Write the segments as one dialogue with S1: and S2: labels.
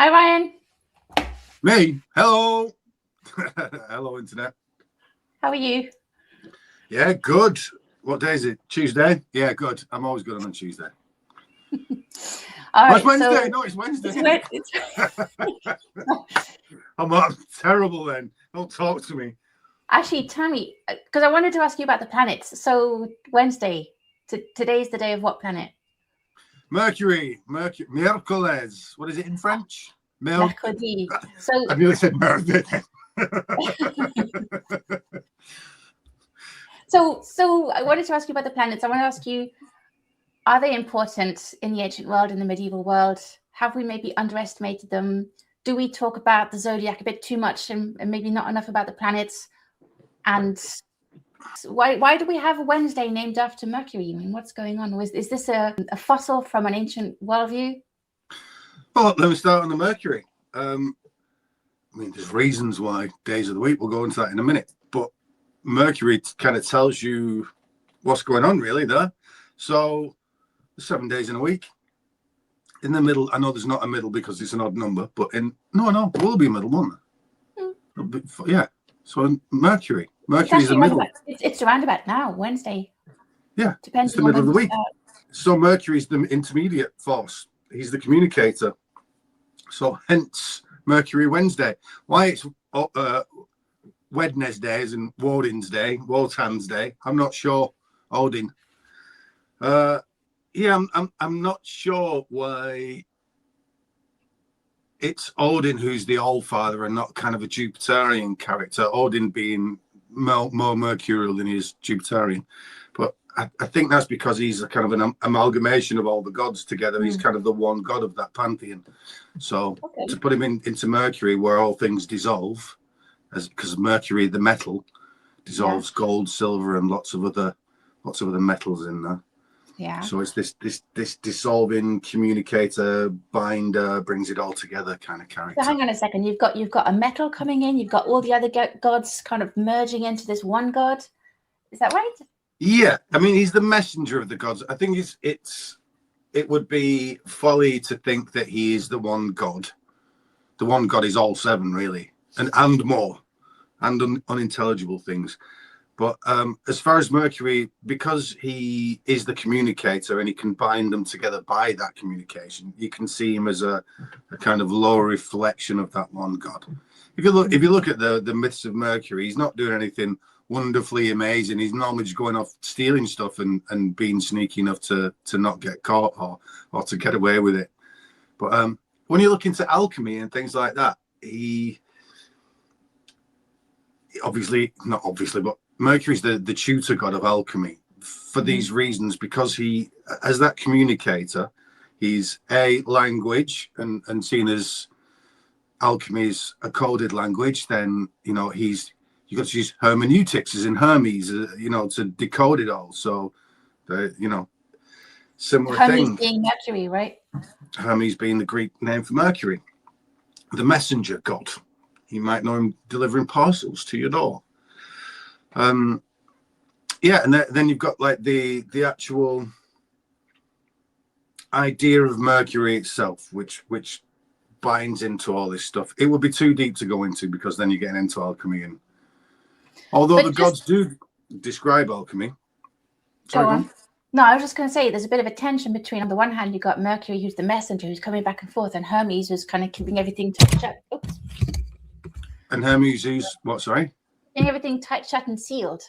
S1: Hi, Ryan.
S2: Me? Hello. Hello, Internet.
S1: How are you?
S2: Yeah, good. What day is it? Tuesday? Yeah, good. I'm always good on a Tuesday.
S1: All right.
S2: It's Wednesday.
S1: So
S2: No, it's Wednesday. I'm terrible then. Don't talk to me.
S1: Actually, tell me, because I wanted to ask you about the planets. So Wednesday, today's the day of what planet?
S2: Mercury. Miércoles. What is it in French?
S1: Mercredi. So
S2: I nearly said Mercury.
S1: So I wanted to ask you about the planets. I want to ask you, are they important in the ancient world, in the medieval world? Have we maybe underestimated them? Do we talk about the zodiac a bit too much and maybe not enough about the planets? And why do we have a Wednesday named after Mercury? I mean, what's going on? Is this a fossil from an ancient worldview?
S2: Well, let me start on the Mercury. I mean, there's reasons why days of the week. We'll go into that in a minute. But Mercury kind of tells you what's going on, really, there. So 7 days in a week. In the middle, I know there's not a middle because it's an odd number, but there will be a middle, won't there? Yeah. So Mercury is the middle.
S1: It's around about now, Wednesday.
S2: Yeah, it's the middle of the week. So Mercury is the intermediate force. He's the communicator. So hence Mercury Wednesday. Why it's Wednesday and Woden's Day, Wotan's Day, I'm not sure. Odin. Yeah, I'm not sure why it's Odin who's the All-Father and not kind of a Jupiterian character. Odin being more mercurial than he is Jupiterian. But I think that's because he's a kind of an amalgamation of all the gods together. He's kind of the one god of that pantheon. So to put him into Mercury, where all things dissolve, because Mercury, the metal, dissolves gold, silver, and lots of other metals in there.
S1: Yeah.
S2: So it's this dissolving communicator, binder, brings it all together kind of character.
S1: So hang on a second. You've got a metal coming in. You've got all the other gods kind of merging into this one god. Is that right?
S2: Yeah, I mean he's the messenger of the gods. I think it would be folly to think that he is the one god. The one god is all seven really, and more, and unintelligible things. But as far as Mercury, because he is the communicator and he can bind them together by that communication, you can see him as a kind of lower reflection of that one god. If you look at the myths of Mercury, he's not doing anything wonderfully amazing. He's normally just going off stealing stuff and being sneaky enough to not get caught or to get away with it. But when you look into alchemy and things like that, but Mercury's the tutor god of alchemy for these reasons, because he, as that communicator, he's a language, and seen as alchemy is a coded language, then you got to use hermeneutics as in Hermes, to decode it all. So similar
S1: Hermes
S2: thing.
S1: being Mercury, right?
S2: Hermes being the Greek name for Mercury, the messenger god. You might know him delivering parcels to your door. Yeah, and then you've got like the actual idea of Mercury itself, which binds into all this stuff. It would be too deep to go into, because then you're getting into alchemy, and although the gods do describe alchemy.
S1: Go on. No, I was just going to say there's a bit of a tension between, on the one hand, you've got Mercury, who's the messenger, who's coming back and forth, and Hermes, who's kind of keeping everything tight shut. Oops.
S2: And Hermes, who's what? Sorry?
S1: Keeping everything tight shut and sealed.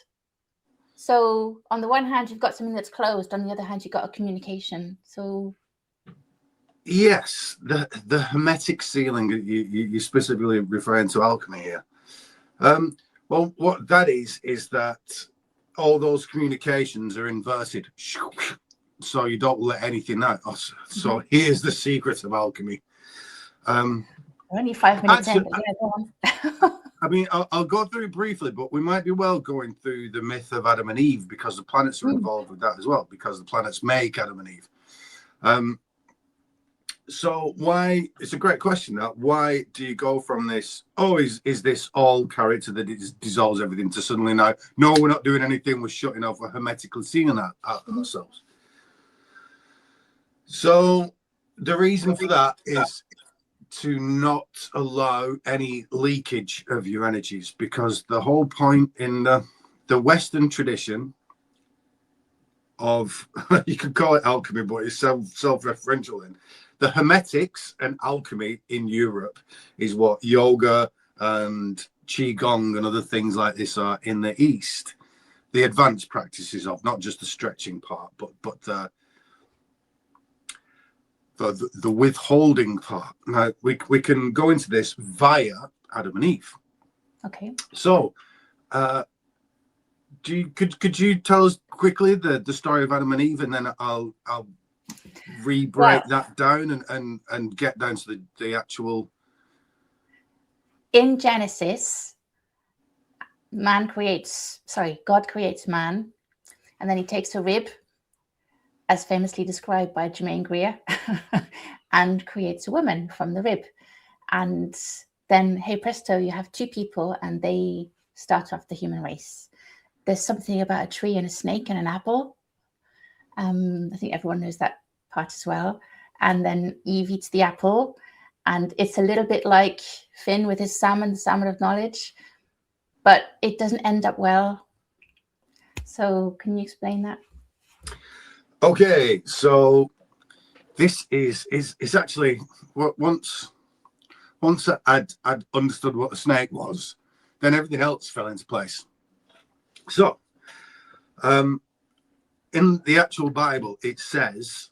S1: So on the one hand, you've got something that's closed. On the other hand, you've got a communication. So
S2: yes, the hermetic sealing. You specifically referring to alchemy here. Well, what that is that all those communications are inverted, so you don't let anything out. So here's the secret of alchemy.
S1: We're only 5 minutes in, but yeah, go on.
S2: I mean, I'll go through it briefly, but we might be well going through the myth of Adam and Eve, because the planets are involved with that as well, because the planets make Adam and Eve. So why? It's a great question. That why do you go from this? Oh, is this all character that dissolves everything, to suddenly now? No, we're not doing anything. We're shutting off. We're hermetically sealing ourselves. So the reason for that is to not allow any leakage of your energies, because the whole point in the Western tradition of, you could call it alchemy, but it's self-referential. In the Hermetics and alchemy in Europe is what yoga and qigong and other things like this are in the East. The advanced practices of, not just the stretching part, but the withholding part. Now we can go into this via Adam and Eve.
S1: Okay.
S2: So, could you tell us quickly the story of Adam and Eve, and then I'll re-break that down and get down to the actual.
S1: In Genesis, God creates man, and then he takes a rib, as famously described by Germaine Greer, and creates a woman from the rib. And then, hey presto, you have two people, and they start off the human race. There's something about a tree and a snake and an apple. I think everyone knows that part as well. And then Eve eats the apple, and it's a little bit like Finn with his salmon, the salmon of knowledge, but it doesn't end up well. So can you explain that?
S2: Okay, so this is actually what once I'd understood what the snake was, then everything else fell into place. So in the actual Bible, it says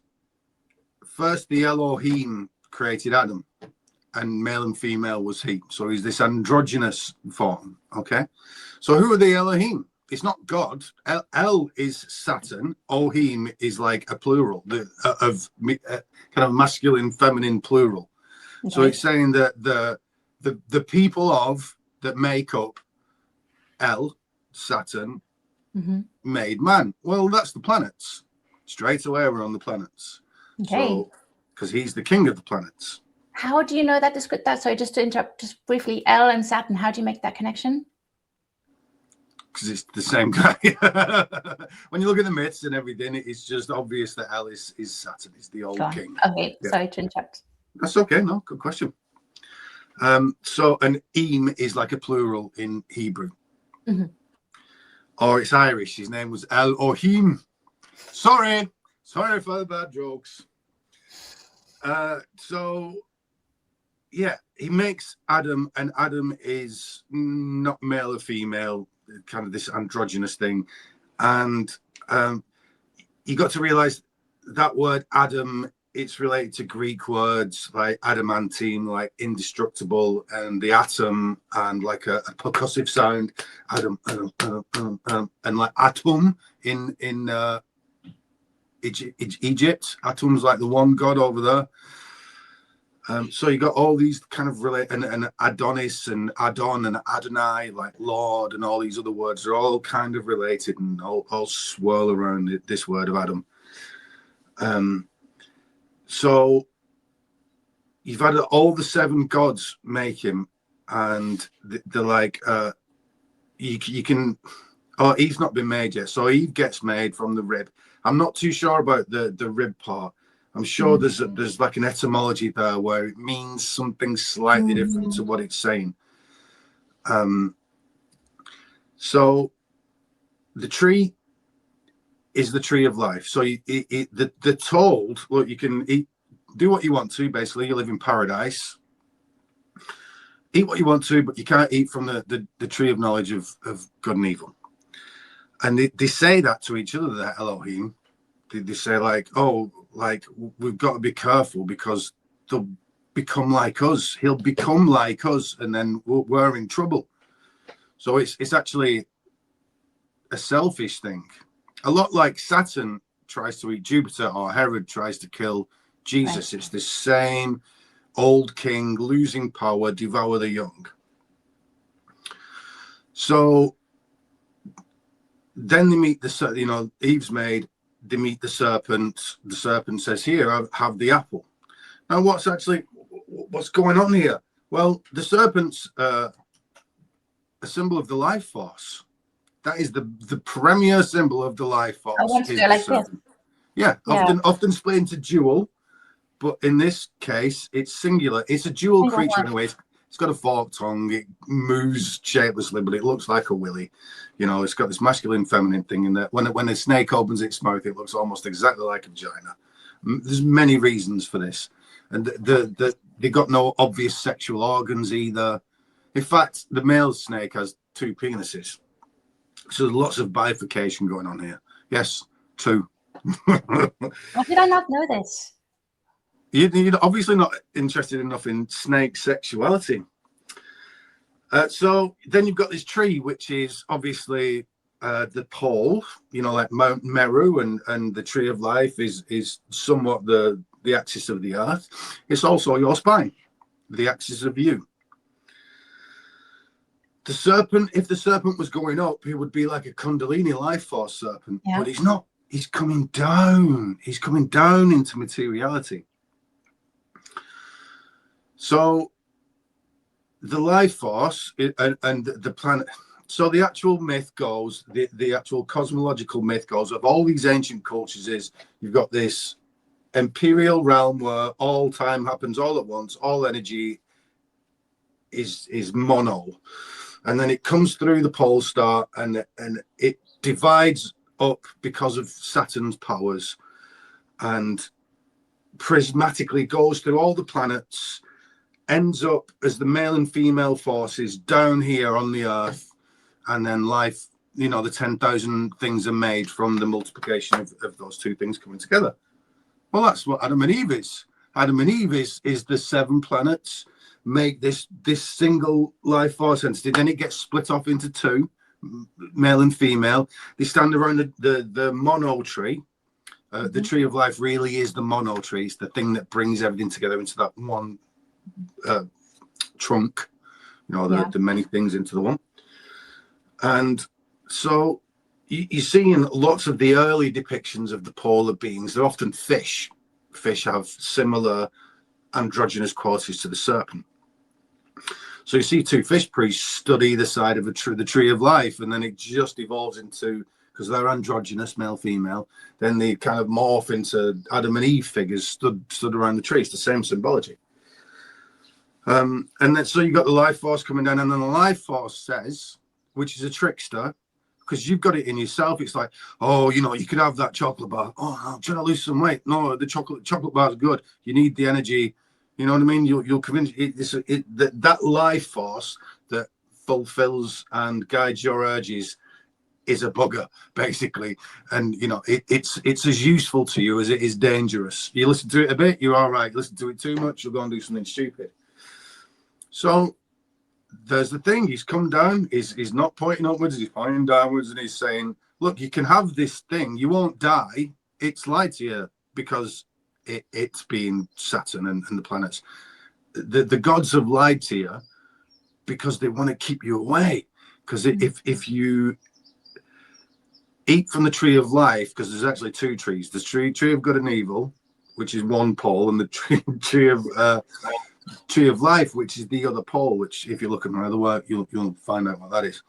S2: first the Elohim created Adam, and male and female was he. So he's this androgynous form. Okay, so who are the Elohim? It's not God. El is Saturn. Ohim is like a plural of kind of masculine, feminine plural. Okay. So it's saying that the people of that make up El, Saturn, made man. Well, that's the planets. Straight away, we're on the planets. Okay. So, because he's the king of the planets.
S1: How do you know that? Sorry, just to interrupt, just briefly. El and Saturn. How do you make that connection?
S2: Because it's the same guy. When you look at the myths and everything, it's just obvious that El is Saturn, is the old king.
S1: Okay, yeah. Sorry to interrupt.
S2: That's okay. No, good question. So an Eim is like a plural in Hebrew. Or it's Irish. His name was Elohim. Sorry for the bad jokes. So yeah, he makes Adam, and Adam is not male or female, kind of this androgynous thing. And you got to realize that word Adam, it's related to Greek words like adamantine, like indestructible, and the atom, and like a percussive sound, Adam, and like atom in Egypt. Atom's like the one god over there. So you got all these kind of and Adonis and Adon and Adonai, like Lord, and all these other words are all kind of related and all swirl around this word of Adam. So you've had all the seven gods make him, and they're like, you can. Oh, Eve's not been made yet, so Eve gets made from the rib. I'm not too sure about the rib part. I'm sure there's like an etymology there where it means something slightly different to what it's saying. So the tree is the tree of life. So they're told, look, you can do what you want to. Basically, you live in paradise. Eat what you want to, but you can't eat from the tree of knowledge of good and evil. And they say that to each other, the Elohim. They say like, oh, like we've got to be careful because they'll become like us. He'll become like us, and then we're in trouble. So it's actually a selfish thing. A lot like Saturn tries to eat Jupiter, or Herod tries to kill Jesus. Right. It's the same old king losing power, devour the young. So then they meet Eve's made. They meet the serpent. The serpent says, here, have the apple. Now, what's going on here? Well, the serpent's a symbol of the life force. That is the premier symbol of the life force.
S1: I want to go like this.
S2: Yeah, often split into dual. but in this case, it's singular. It's a dual
S1: Single
S2: creature
S1: one.
S2: in a way. It's got a forked tongue. It moves shapelessly, but it looks like a willy. You know, it's got this masculine, feminine thing in there. When a snake opens its mouth, it looks almost exactly like a vagina. There's many reasons for this, and they got no obvious sexual organs either. In fact, the male snake has 2 penises, so there's lots of bifurcation going on here. Yes, 2.
S1: Why did I not know this?
S2: You're obviously not interested enough in snake sexuality. So then you've got this tree, which is obviously the pole, you know, like Mount Meru, and the tree of life is somewhat the axis of the earth. It's also your spine, the axis of you. The serpent, if the serpent was going up, he would be like a Kundalini life force serpent, but he's not. He's coming down. He's coming down into materiality. So the life force and the planet. So the actual myth goes, the actual cosmological myth goes of all these ancient cultures is you've got this imperial realm where all time happens all at once, all energy is mono, and then it comes through the pole star and it divides up because of Saturn's powers and prismatically goes through all the planets, ends up as the male and female forces down here on the earth, and then life, you know, the 10,000 things are made from the multiplication of those 2 things coming together. Well, that's what Adam and Eve is. Adam and Eve is the 7 planets make this single life force entity. Then it gets split off into 2, male and female. They stand around the mono tree. The tree of life really is the mono tree. It's the thing that brings everything together into that one trunk, you know, the many things into the one. And so you see in lots of the early depictions of the polar beings, they're often fish. Fish have similar androgynous qualities to the serpent. So you see 2 fish priests stood either side of the tree of life, and then it just evolves into, because they're androgynous, male, female, then they kind of morph into Adam and Eve figures stood around the tree. It's the same symbology. And then so you got the life force coming down, and then the life force says, which is a trickster, because you've got it in yourself. It's like, oh, you know, you could have that chocolate bar. Oh, I'm trying to lose some weight. No, the chocolate bar is good. You need the energy. You know what I mean? You'll convince that life force that fulfills and guides your urges is a bugger, basically. And you know, it's as useful to you as it is dangerous. You listen to it a bit, you're all right. Listen to it too much, you'll go and do something stupid. So there's the thing. He's come down. He's not pointing upwards. He's pointing downwards, and he's saying, "Look, you can have this thing. You won't die. It's light here because it's being Saturn and the planets. The gods have lied to you because they want to keep you away. Because if you eat from the tree of life, because there's actually 2 trees. The tree of good and evil, which is one pole, and the tree of life, which is the other pole, which if you look at my other work, you'll find out what that is.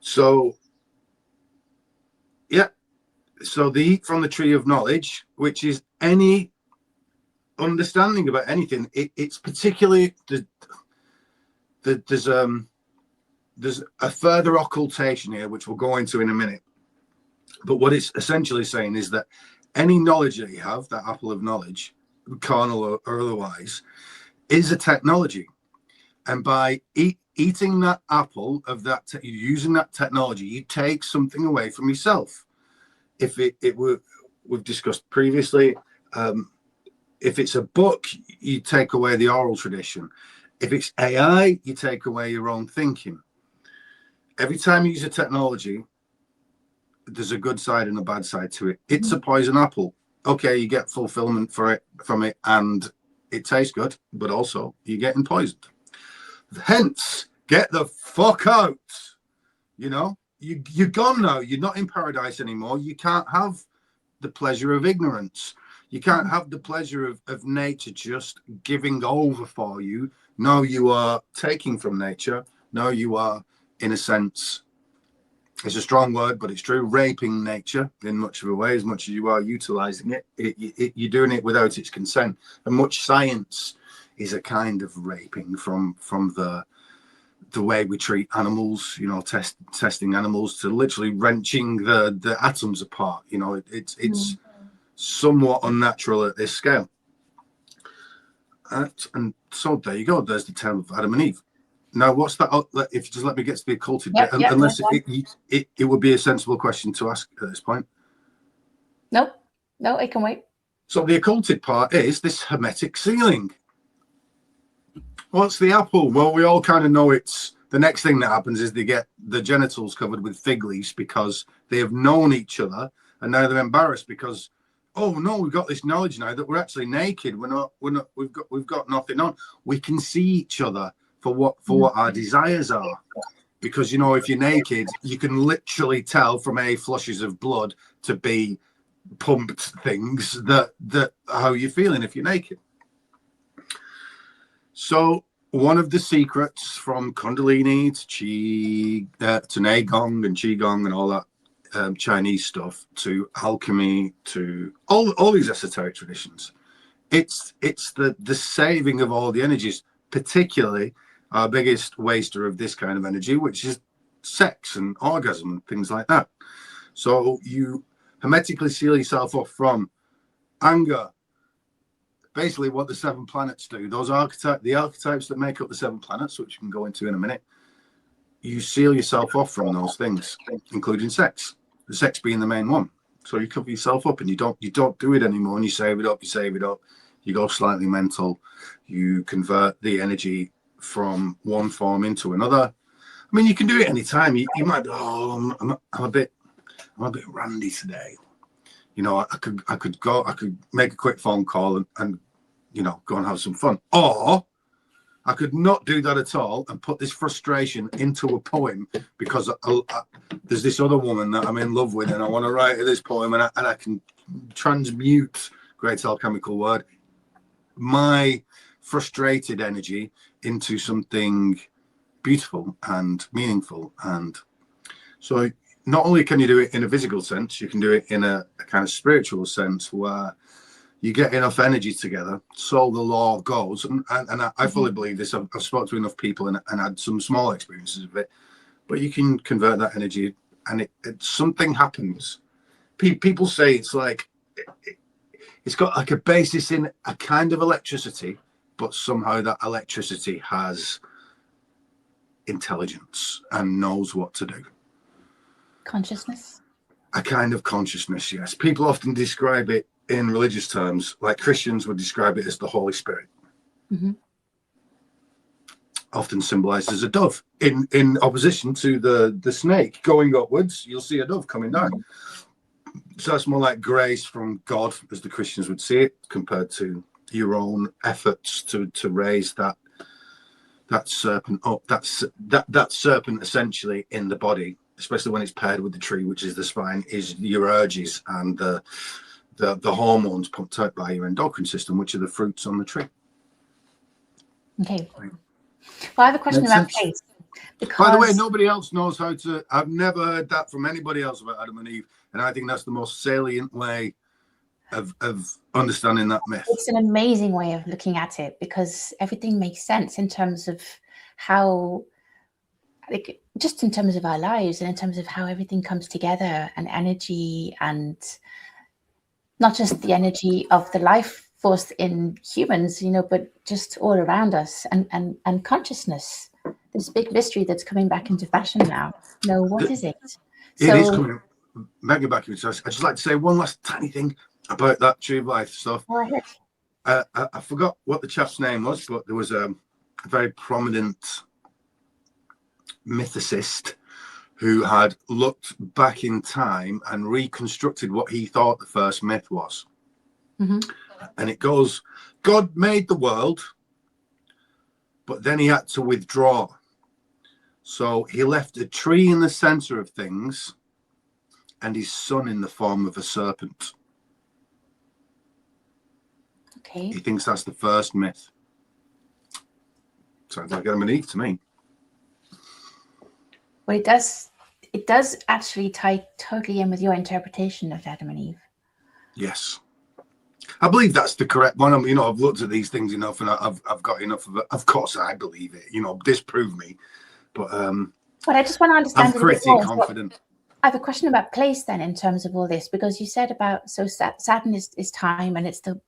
S2: So yeah, so they eat from the tree of knowledge, which is any understanding about anything. It's particularly there's a further occultation here, which we'll go into in a minute. But what it's essentially saying is that any knowledge that you have, that apple of knowledge, carnal or otherwise, is a technology. And by eating that apple of that, using that technology, you take something away from yourself. If it were, we've discussed previously, if it's a book, you take away the oral tradition. If it's AI, you take away your own thinking. Every time you use a technology, there's a good side and a bad side to it. It's a poison apple. Okay, you get fulfillment from it, and it tastes good, but also you're getting poisoned. Hence, get the fuck out. You know, you're gone now. You're not in paradise anymore. You can't have the pleasure of ignorance. You can't have the pleasure of nature just giving over for you. No, you are taking from nature. No, you are, in a sense, it's a strong word, but it's true, raping nature in much of a way, as much as you are utilizing you're doing it without its consent. And much science is a kind of raping from the way we treat animals, you know, testing animals, to literally wrenching the atoms apart. You know, it's somewhat unnatural at this scale. And so there you go. There's the tale of Adam and Eve. Now, what's that? If you just let me get to the occulted bit, unless it would be a sensible question to ask at this point.
S1: No, it can wait.
S2: So the occulted part is this hermetic sealing. What's the apple? Well, we all kind of know it's the next thing that happens is they get the genitals covered with fig leaves because they have known each other, and now they're embarrassed because, oh no, we've got this knowledge now that we're actually naked. We've got nothing on. We can see each other for what our desires are, because, you know, if you're naked, you can literally tell from A, flushes of blood, to B, pumped things that how you're feeling if you're naked. So one of the secrets from Kundalini to Neigong and Qigong and all that Chinese stuff, to alchemy, to all these esoteric traditions, it's the saving of all the energies, particularly our biggest waster of this kind of energy, which is sex and orgasm and things like that. So you hermetically seal yourself off from anger. Basically what the 7 planets do, the archetypes that make up the 7 planets, which we can go into in a minute, you seal yourself off from those things, including sex, the sex being the main one. So you cover yourself up and you don't do it anymore, and you save it up, you go slightly mental, you convert the energy from one form into another. I mean, you can do it anytime. You might be, oh, I'm a bit randy today. You know, I could make a quick phone call and you know, go and have some fun. Or I could not do that at all and put this frustration into a poem because there's this other woman that I'm in love with and I want to write this poem, and I can transmute, great alchemical word, my frustrated energy into something beautiful and meaningful. And so not only can you do it in a physical sense, you can do it in a kind of spiritual sense where you get enough energy together, so the law goes. And I fully believe this. I've spoken to enough people and had some small experiences of it, but you can convert that energy and something happens. People say it's like, it's got like a basis in a kind of electricity, but somehow that electricity has intelligence and knows what to do.
S1: Consciousness?
S2: A kind of consciousness, yes. People often describe it in religious terms, like Christians would describe it as the Holy Spirit. Often symbolized as a dove. In opposition to the snake going upwards, you'll see a dove coming down. So that's more like grace from God, as the Christians would see it, compared to your own efforts to raise that serpent up. That serpent essentially in the body, especially when it's paired with the tree, which is the spine, is your urges and the hormones pumped out by your endocrine system, which are the fruits on the tree.
S1: Okay. Well, I have a question about place.
S2: By the way, nobody else knows how to. I've never heard that from anybody else about Adam and Eve, and I think that's the most salient way of understanding that myth.
S1: It's an amazing way of looking at it because everything makes sense in terms of how, like, just in terms of our lives and in terms of how everything comes together, and energy, and not just the energy of the life force in humans, you know, but just all around us, and consciousness. This big mystery that's coming back into fashion now. No, what is it?
S2: It is coming mega back into us. I'd just like to say one last tiny thing about that Tree of Life stuff.
S1: Go ahead.
S2: I forgot what the chap's name was, but there was a very prominent mythicist who had looked back in time and reconstructed what he thought the first myth was. And it goes, God made the world, but then he had to withdraw. So he left a tree in the center of things and his son in the form of a serpent.
S1: Okay.
S2: He thinks that's the first myth. Sounds like Adam and Eve to me.
S1: Well, it does. it does actually tie totally in with your interpretation of Adam and Eve.
S2: Yes. I believe that's the correct one. I mean, I've looked at these things enough, and I've got enough of it. Of course, I believe it. Disprove me, but
S1: I just want to understand
S2: I'm
S1: it a bit
S2: pretty
S1: more.
S2: confident.
S1: I have a question about place then, in terms of all this, because you said about Saturn is time, and it's the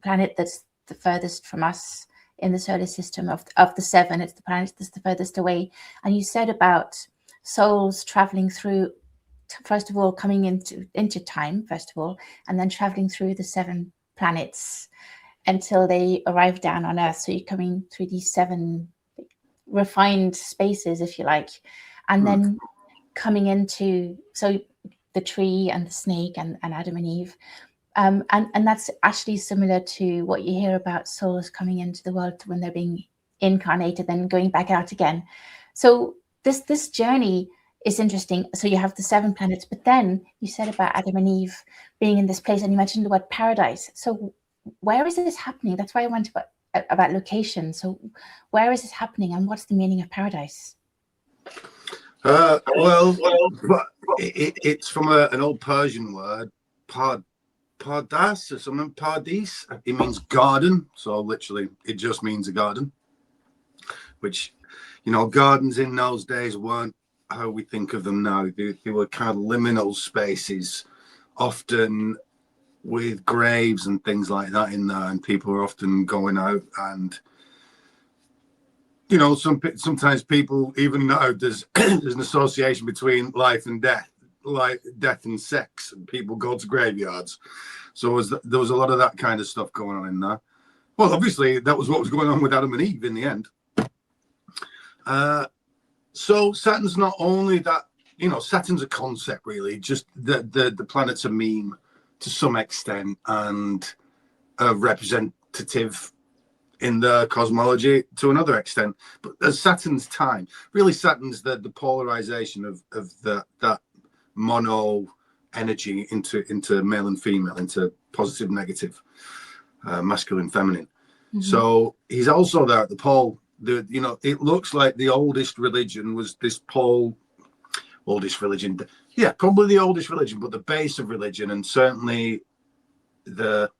S1: planet that's the furthest from us in the solar system of the seven. It's the planet that's the furthest away, and you said about souls traveling through. First of all, coming into time, first of all, and then traveling through the seven planets until they arrive down on Earth. So you're coming through these seven refined spaces, if you like, and then coming into the tree and the snake and Adam and Eve. And that's actually similar to what you hear about souls coming into the world when they're being incarnated, then going back out again. So this journey is interesting. So you have the seven planets, but then you said about Adam and Eve being in this place, and you mentioned the word paradise. So where is this happening? That's why I went about location. So where is this happening, and what's the meaning of paradise?
S2: It's from an old Persian word, pardas or something, pardis. It means garden. So literally, it just means a garden, which, gardens in those days weren't how we think of them now. They were kind of liminal spaces, often with graves and things like that in there, and people are often going out, and sometimes people, even now, there's an association between life and death, like death and sex, and people go to graveyards. So there was a lot of that kind of stuff going on in there. Well, obviously that was what was going on with Adam and Eve in the end. So Saturn's not only that, Saturn's a concept, really. Just the planet's a meme to some extent, and a representative in the cosmology to another extent. But as Saturn's time, really, Saturn's the polarization of that mono energy into male and female, into positive, negative, masculine, feminine. Mm-hmm. So he's also there at the pole. It looks like the oldest religion was this pole. Oldest religion, yeah, probably the oldest religion, but the base of religion, and certainly the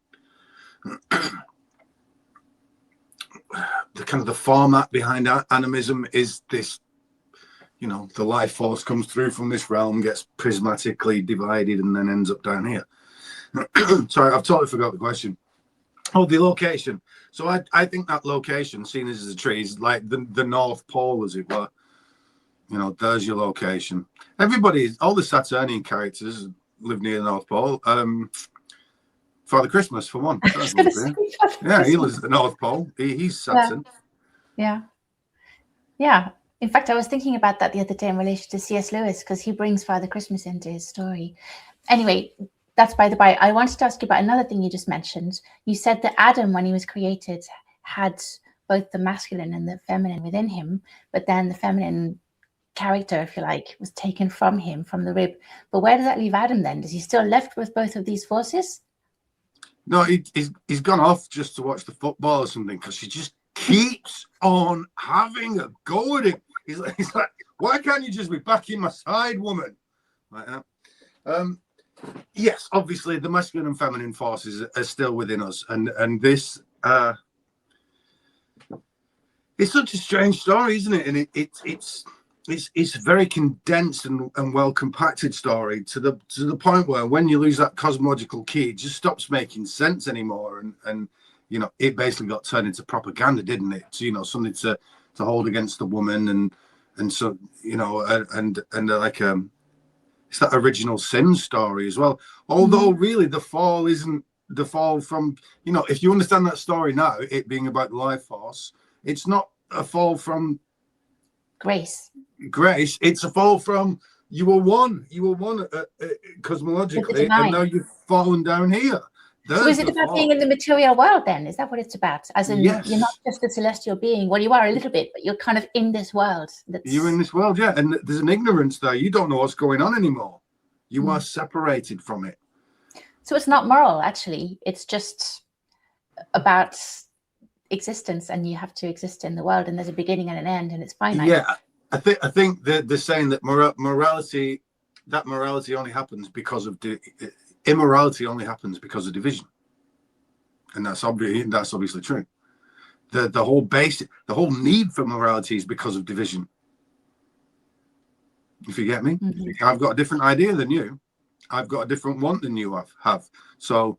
S2: kind of the format behind animism is this. The life force comes through from this realm, gets prismatically divided, and then ends up down here. Sorry, I've totally forgot the question. Oh, the location. So I think that location, seen as a tree, is like the North Pole, as it were. There's your location. All the Saturnian characters live near the North Pole. Father Christmas, for one. Yeah, he lives at the North Pole. He's Saturn.
S1: Yeah. In fact, I was thinking about that the other day in relation to C.S. Lewis, because he brings Father Christmas into his story. Anyway, that's by the by. I wanted to ask you about another thing you just mentioned. You said that Adam, when he was created, had both the masculine and the feminine within him, but then the feminine character, if you like, was taken from him, from the rib. But where does that leave Adam then? Is he still left with both of these forces?
S2: No, he's gone off just to watch the football or something, because she just keeps on having a go at him. He's like, why can't you just be back in my side, woman? Like that. Yes, obviously the masculine and feminine forces are still within us, and this it's such a strange story, isn't it? And it's a very condensed and well compacted story to the point where when you lose that cosmological key, it just stops making sense anymore, and it basically got turned into propaganda, didn't it? So something to hold against the woman, and so and like it's that original sin story as well. Although really the fall isn't the fall from, if you understand that story now, it being about the life force, it's not a fall from
S1: grace.
S2: It's a fall from you were one cosmologically, and now you've fallen down here.
S1: So is it about being in the material world then? Is that what it's about? As in,
S2: yes.
S1: You're not just a celestial being. Well, you are a little bit, but you're kind of in this world.
S2: You're in this world, yeah. And there's an ignorance there. You don't know what's going on anymore. You are separated from it.
S1: So it's not moral, actually. It's just about existence, and you have to exist in the world, and there's a beginning and an end, and it's finite.
S2: Yeah. I think they're saying that morality only happens because of immorality only happens because of division, and that's obviously true. The whole need for morality is because of division. If you get me, I've got a different idea than you. I've got a different want than you have. So,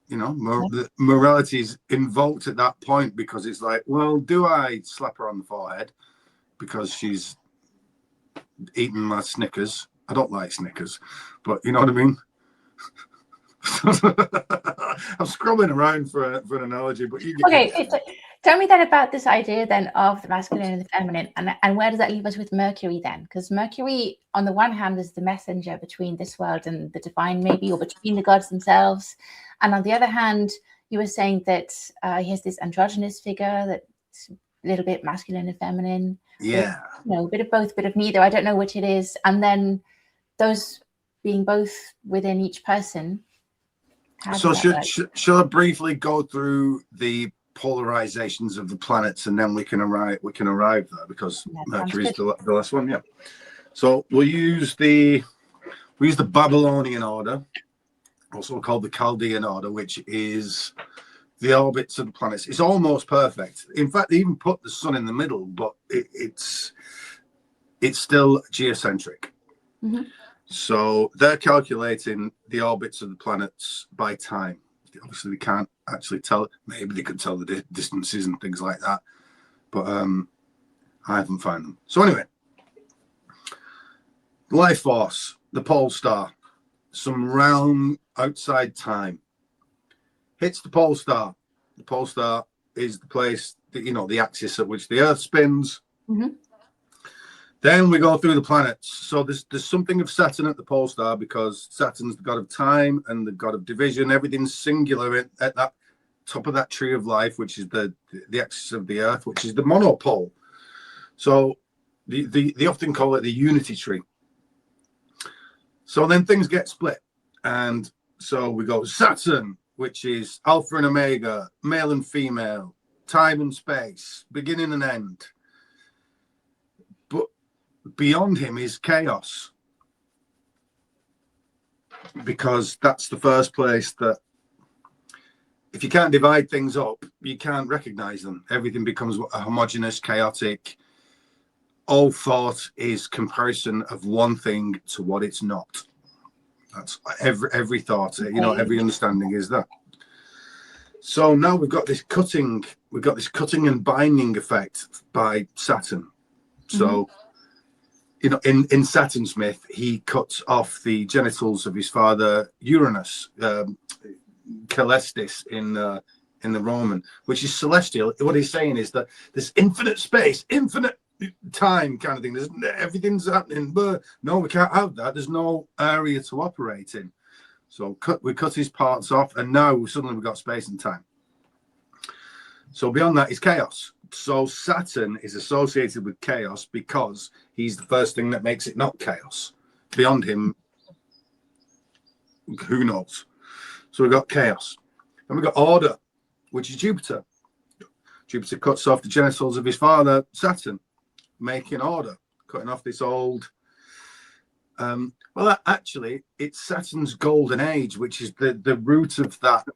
S2: the morality is invoked at that point because it's like, well, do I slap her on the forehead because she's eating my Snickers? I don't like Snickers, but you know what I mean? I'm scrubbing around for an analogy, but you get
S1: tell me then about this idea then of the masculine and the feminine, and where does that leave us with Mercury then? Because Mercury, on the one hand, is the messenger between this world and the divine, maybe, or between the gods themselves, and on the other hand, you were saying that he has this androgynous figure that's a little bit masculine and feminine.
S2: Yeah,
S1: a bit of both, a bit of neither. I don't know which it is, and then those being both within each person.
S2: So shall I briefly go through the polarizations of the planets, and then we can arrive there, because Mercury is the last one. Yeah. So we'll use the Babylonian order, also called the Chaldean order, which is the orbits of the planets. It's almost perfect. In fact, they even put the sun in the middle, but it's still geocentric.
S1: Mm-hmm.
S2: So they're calculating the orbits of the planets by time. Obviously, they can't actually tell. Maybe they could tell the distances and things like that, but I haven't found them. So anyway, life force, the pole star, some realm outside time, hits the pole star. The pole star is the place that, the axis at which the Earth spins.
S1: Mm-hmm.
S2: Then we go through the planets. So there's something of Saturn at the pole star, because Saturn's the god of time and the god of division. Everything's singular at that top of that tree of life, which is the axis of the Earth, which is the monopole. So they often call it the unity tree. So then things get split. And so we go Saturn, which is Alpha and Omega, male and female, time and space, beginning and end. But beyond him is chaos, because that's the first place that, if you can't divide things up, you can't recognize them. Everything becomes a homogeneous, chaotic. All thought is comparison of one thing to what it's not. That's every thought. Every understanding is that. So now we've got this cutting and binding effect by Saturn. So, in Saturn's myth, he cuts off the genitals of his father Uranus, Calestis in the Roman, which is celestial. What he's saying is that there's infinite space, infinite time kind of thing. Everything's happening, but no, we can't have that. There's no area to operate in. So we cut his parts off, and now suddenly we've got space and time. So beyond that is chaos. So Saturn is associated with chaos because he's the first thing that makes it not chaos. Beyond him, who knows? So we've got chaos. And we've got order, which is Jupiter. Jupiter cuts off the genitals of his father, Saturn, making order, cutting off this old... actually, it's Saturn's golden age, which is the root of that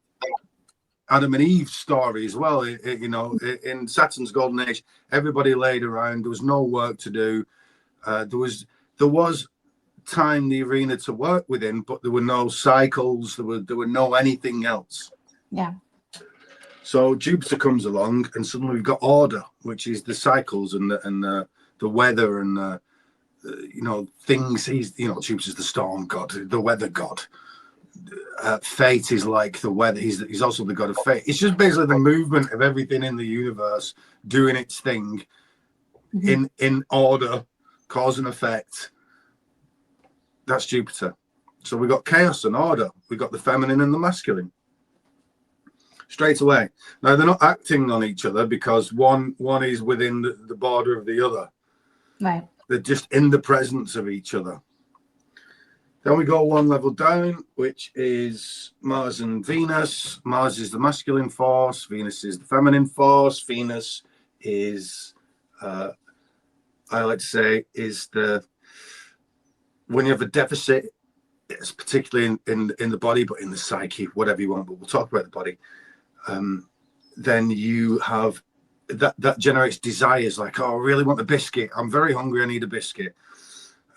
S2: Adam and Eve story as well. In Saturn's golden age, everybody laid around. There was no work to do. There was time, the arena to work within, but there were no cycles. There were no anything else.
S1: Yeah.
S2: So Jupiter comes along, and suddenly we've got order, which is the cycles and the weather and things. Jupiter's the storm god, the weather god. Fate is like the weather. He's also the god of fate. It's just basically the movement of everything in the universe doing its thing in order, cause and effect. That's Jupiter. So we got chaos and order. We got the feminine and the masculine straight away. Now they're not acting on each other because one is within the border of the other.
S1: Right.
S2: They're just in the presence of each other. Then we go one level down, which is Mars and Venus. Mars is the masculine force. Venus is the feminine force. Venus is I like to say is when you have a deficit, it's particularly in the body, but in the psyche, whatever you want, but we'll talk about the body. Then you have that generates desires like, oh, I really want a biscuit. I'm very hungry. I need a biscuit.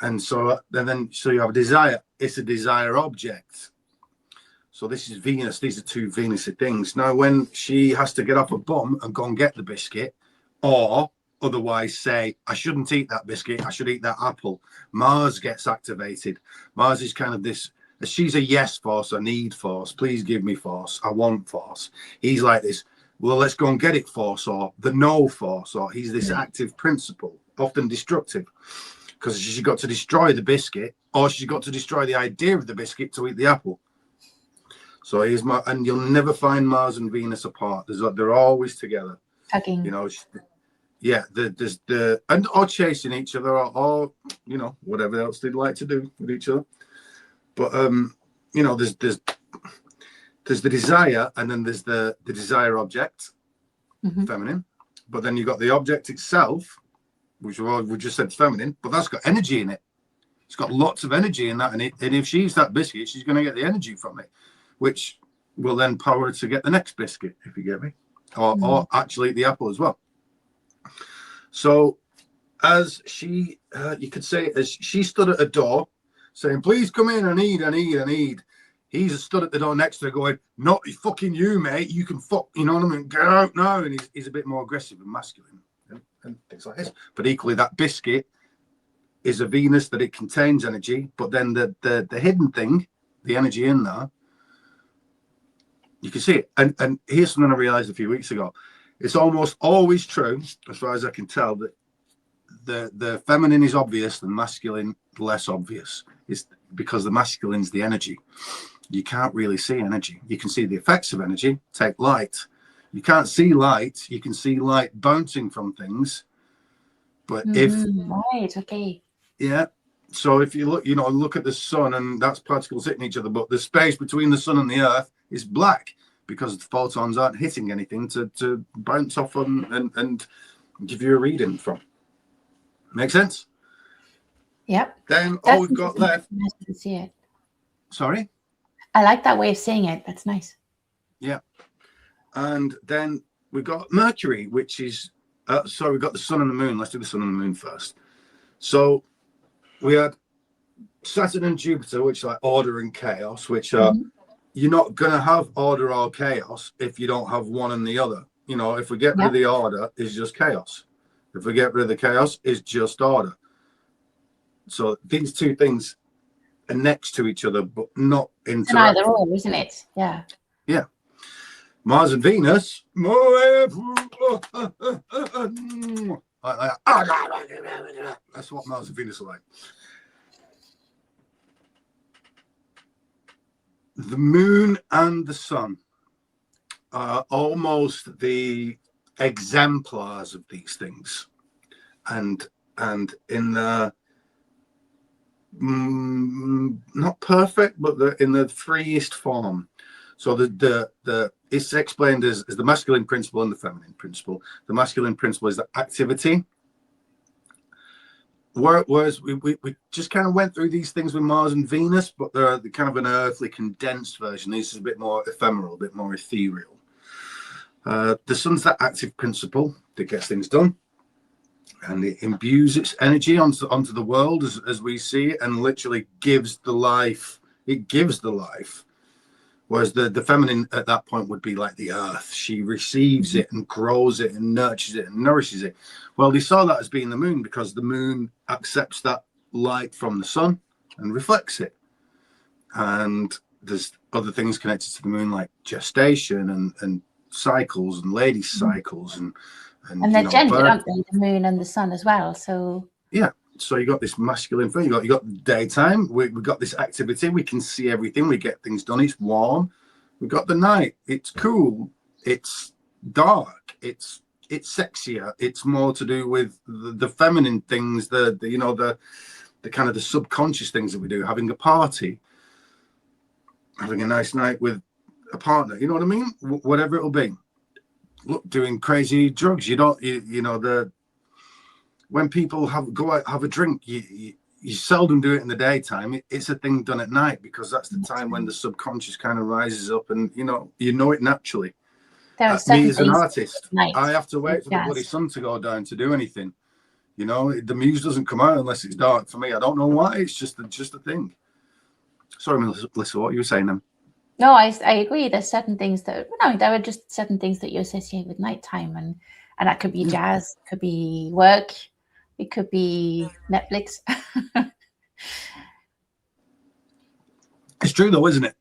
S2: And so you have a desire. It's a desire object. So this is Venus. These are two Venusy things. Now, when she has to get off her bum and go and get the biscuit, or otherwise say, I shouldn't eat that biscuit, I should eat that apple, Mars gets activated. Mars is kind of this, she's a yes force, a need force. Please give me force. I want force. He's like this, well, let's go and get it force, or the no force, or he's this active principle, often destructive, because she's got to destroy the biscuit, or she's got to destroy the idea of the biscuit to eat the apple. So here's and you'll never find Mars and Venus apart. They're always together.
S1: Hugging.
S2: You know, there's or chasing each other, or you know, whatever else they'd like to do with each other. But you know, there's the desire, and then there's the desire object, feminine. But then you've got the object itself, which we just said feminine, but that's got energy in it. It's got lots of energy in that, and if she eats that biscuit, she's going to get the energy from it, which will then power her to get the next biscuit, if you get me, or actually eat the apple as well. So as she, you could say, as she stood at a door saying, please come in, I need. He's stood at the door next to her going, not fucking you, mate. You can fuck, you know what I mean? Get out now. And he's a bit more aggressive and masculine and things like this. But equally, that biscuit is a Venus, that it contains energy. But then the hidden thing, the energy in there, you can see it. And here's something I realized a few weeks ago. It's almost always true, as far as I can tell, that the feminine is obvious, the masculine less obvious. It's because the masculine's the energy. You can't really see energy. You can see the effects of energy. Take light. You can't see light. You can see light bouncing from things. But so if you look at the sun, and that's particles hitting each other, but the space between the sun and the earth is black because the photons aren't hitting anything to bounce off and give you a reading from. Make sense?
S1: Yep.
S2: Then all we've got left.
S1: Nice to see it.
S2: Sorry?
S1: I like that way of seeing it. That's nice.
S2: Yeah. And then we've got Mercury, which is, we've got the sun and the moon. Let's do the sun and the moon first. So we had Saturn and Jupiter, which are like order and chaos, which are, you're not going to have order or chaos if you don't have one and the other. You know, if we get rid of the order, it's just chaos. If we get rid of the chaos, it's just order. So these two things are next to each other, but not interacting.
S1: It's either or, isn't it? Yeah.
S2: Yeah. Mars and Venus. That's what Mars and Venus are like. The moon and the sun are almost the exemplars of these things, and in the not perfect, but in the freest form. So it's explained as the masculine principle and the feminine principle. The masculine principle is the activity, whereas we just kind of went through these things with Mars and Venus, but they're kind of an earthly condensed version. This is a bit more ephemeral, a bit more ethereal. The sun's that active principle that gets things done, and it imbues its energy onto the world as we see it, and literally gives the life. It gives the life. Whereas the feminine at that point would be like the earth. She receives it and grows it and nurtures it and nourishes it. Well, they saw that as being the moon because the moon accepts that light from the sun and reflects it. And there's other things connected to the moon like gestation and cycles and ladies' cycles and
S1: they're gendered, aren't they? The moon and the sun as well. So
S2: yeah. So you got this masculine thing. You got the daytime. We got this activity. We can see everything. We get things done. It's warm. We got the night. It's cool. It's dark. It's sexier. It's more to do with the feminine things. The kind of the subconscious things that we do. Having a party, having a nice night with a partner. You know what I mean? Whatever it'll be. Look, doing crazy drugs. when people go out, have a drink, you seldom do it in the daytime. It's a thing done at night, because that's the time when the subconscious kind of rises up, and you know it naturally.
S1: There are
S2: Me
S1: certain
S2: as an
S1: things
S2: artist,
S1: at night
S2: I have to wait for the bloody sun to go down to do anything. You know, the muse doesn't come out unless it's dark for me. I don't know why. It's just a thing. Sorry, Melissa, what you were saying then?
S1: No, I agree. There's certain things that, no, there are just certain things that you associate with nighttime, and that could be jazz, could be work, it could be Netflix.
S2: It's true though, isn't it?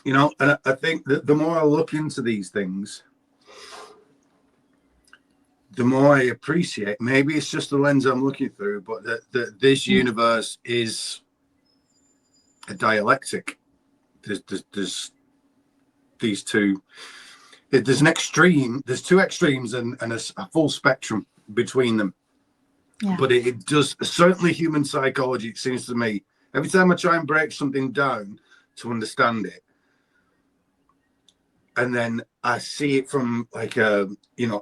S2: You know, and I think that the more I look into these things, the more I appreciate. Maybe it's just the lens I'm looking through, but that this universe is a dialectic. There's these two. There's an extreme. There's two extremes and a full spectrum between them.
S1: Yeah.
S2: But it does, certainly human psychology, it seems to me, every time I try and break something down to understand it, and then I see it from like a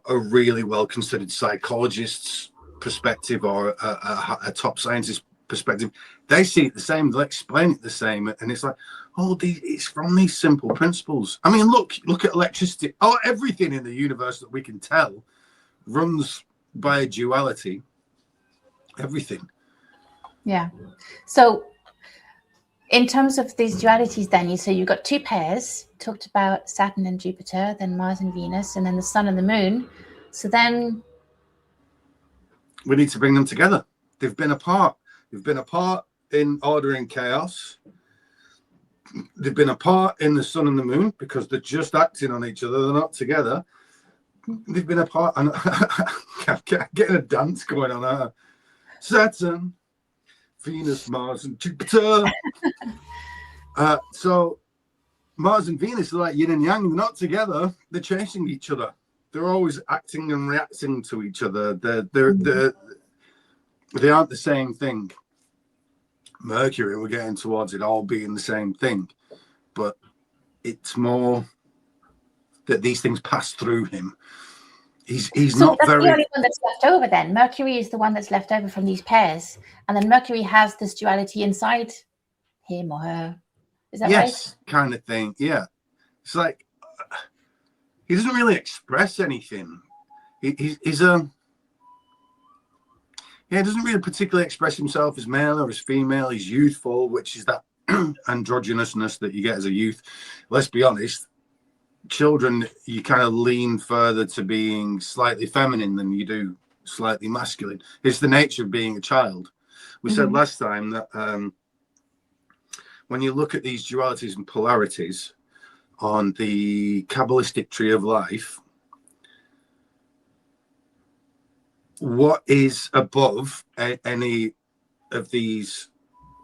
S2: really well considered psychologist's perspective, or a top scientist perspective, they see it the same, they'll explain it the same, and it's like, it's from these simple principles. I mean, look at electricity. Everything in the universe that we can tell runs by a duality. Everything.
S1: Yeah. So in terms of these dualities, then you've got two pairs, talked about Saturn and Jupiter, then Mars and Venus, and then the sun and the moon. So then
S2: we need to bring them together. They've been apart in order and chaos. They've been apart in the sun and the moon because they're just acting on each other. They're not together. They've been apart. And getting a dance going on. Saturn, Venus, Mars, and Jupiter. So Mars and Venus are like yin and yang. They're not together. They're chasing each other. They're always acting and reacting to each other. They aren't the same thing. Mercury, we're getting towards it all being the same thing, but it's more that these things pass through him. He's so not
S1: that's
S2: very.
S1: The only one that's left over. Then Mercury is the one that's left over from these pairs, and then Mercury has this duality inside him or her. Is that right? Yes,
S2: kind of thing. Yeah, it's like he doesn't really express anything. He doesn't really particularly express himself as male or as female. He's youthful, which is that androgynousness that you get as a youth. Let's be honest, children, you kind of lean further to being slightly feminine than you do slightly masculine. It's the nature of being a child. We said last time that when you look at these dualities and polarities on the Kabbalistic tree of life, what is above any of these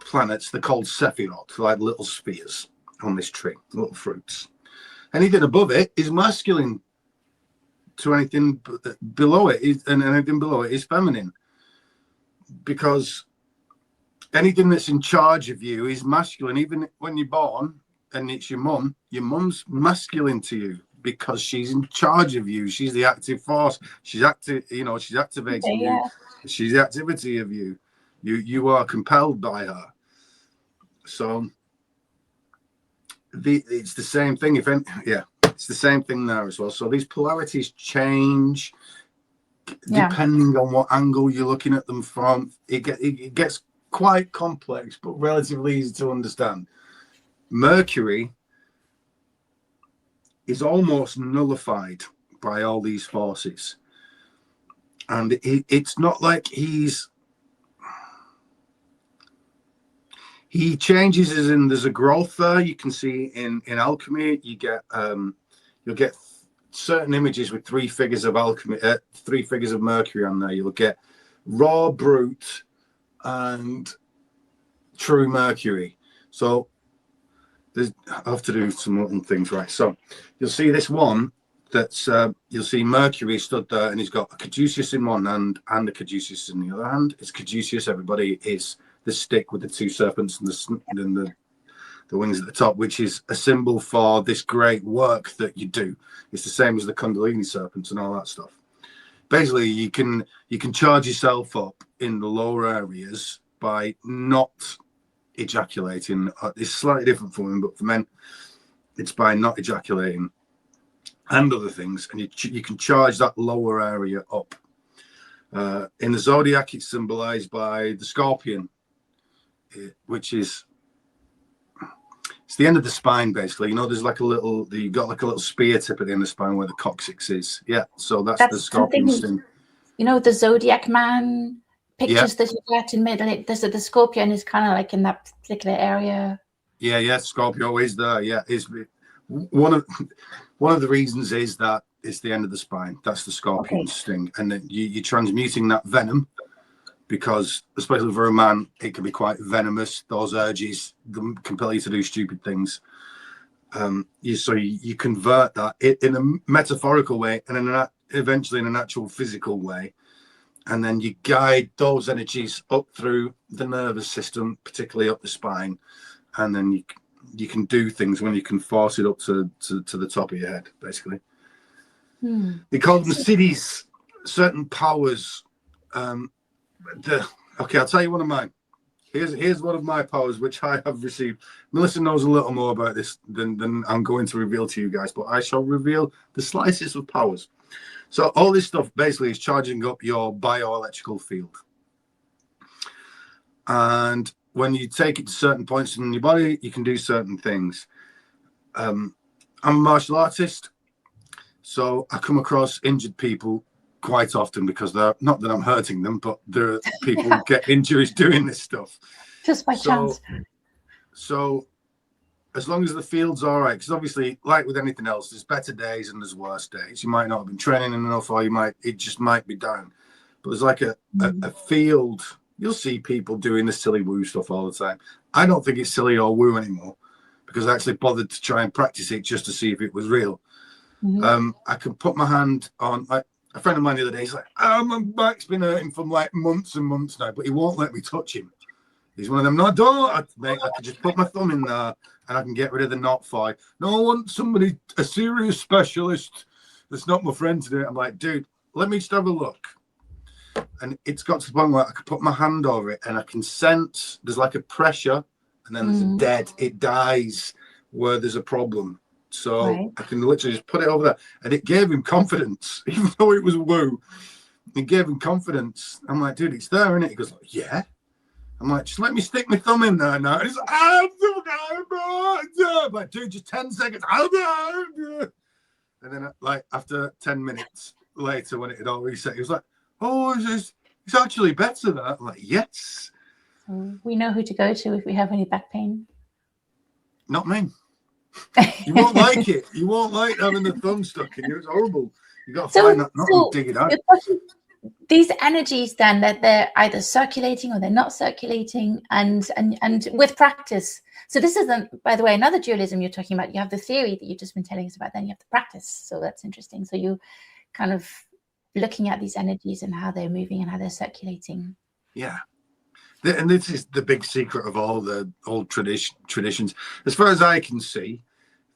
S2: planets, they're called Sephirot, like little spheres on this tree, little fruits. Anything above it is masculine to anything below it, and anything below it is feminine. Because anything that's in charge of you is masculine. Even when you're born and it's your mum's masculine to you, because she's in charge of you. She's the active force. She's she's activating you. She's the activity of you. You are compelled by her. So it's the same thing. It's the same thing there as well. So these polarities change depending on what angle you're looking at them from. It gets quite complex, but relatively easy to understand. Mercury is almost nullified by all these forces, and it's not like he changes as in there's a growth there. You can see in alchemy, you'll get certain images with three figures of alchemy, three figures of Mercury on there. You'll get raw, brute, and true Mercury. So I have to do some other things, right? So you'll see this one that's you'll see Mercury stood there, and he's got a caduceus in one hand and a caduceus in the other hand. It's caduceus, everybody, is the stick with the two serpents and the wings at the top, which is a symbol for this great work that you do. It's the same as the Kundalini serpents and all that stuff. basically you can charge yourself up in the lower areas by not ejaculating. It's slightly different for women, but for men, it's by not ejaculating and other things, and you can charge that lower area up. In the zodiac, it's symbolized by the scorpion, which is it's the end of the spine, basically. You know, there's like you got like a little spear tip at the end of the spine where the coccyx is. Yeah, so that's the scorpion sting.
S1: You know, the zodiac man pictures that you get in middle. The scorpion is kind of like in that particular area. Yeah,
S2: Scorpio is there. Yeah, is one of the reasons is that it's the end of the spine. That's the scorpion sting, and then you're transmuting that venom, because especially for a man, it can be quite venomous. Those urges compel you to do stupid things. You convert that in a metaphorical way, and eventually in an actual physical way, and then you guide those energies up through the nervous system, particularly up the spine, and then you can do things when you can force it up to the top of your head, basically. They call them cities, certain powers. I'll tell you one of mine. Here's one of my powers, which I have received. Melissa knows a little more about this than I'm going to reveal to you guys, but I shall reveal the slices of powers. So all this stuff basically is charging up your bioelectrical field. And when you take it to certain points in your body, you can do certain things. I'm a martial artist, so I come across injured people quite often, because they're not that I'm hurting them, but there are people who get injuries doing this stuff.
S1: Just by chance.
S2: So as long as the field's all right, because obviously, like with anything else, there's better days and there's worse days. You might not have been training enough, or it just might be down. But there's like a field. You'll see people doing the silly woo stuff all the time. I don't think it's silly or woo anymore, because I actually bothered to try and practice it just to see if it was real. I can put my hand on, like a friend of mine the other day, he's like, my back's been hurting for like months and months now, but he won't let me touch him. He's one of them. No, I don't. I can just put my thumb in there and I can get rid of the knot for you. No, I want somebody, a serious specialist that's not my friend to do it. I'm like, dude, let me just have a look. And it's got to the point where I can put my hand over it and I can sense there's like a pressure, and then there's a dead. It dies where there's a problem. So I can literally just put it over there. And it gave him confidence, even though it was woo. It gave him confidence. I'm like, dude, it's there, isn't it? He goes, yeah. I'm like, just let me stick my thumb in there now. And he's like, I'm like, dude, just 10 seconds. And then, like, after 10 minutes later, when it had all reset, he was like, oh, it's actually better than that. I'm like, yes.
S1: So we know who to go to if we have any back pain.
S2: Not me. You won't like it. You won't like having the thumb stuck in you. It's horrible. You got to find that knot and dig it out.
S1: These energies, then, that they're either circulating or they're not circulating, and with practice. So this isn't, by the way, another dualism you're talking about. You have the theory that you've just been telling us about, then you have the practice. So that's interesting. So you kind of looking at these energies and how they're moving and how they're circulating.
S2: Yeah. And this is the big secret of all the old traditions. As far as I can see,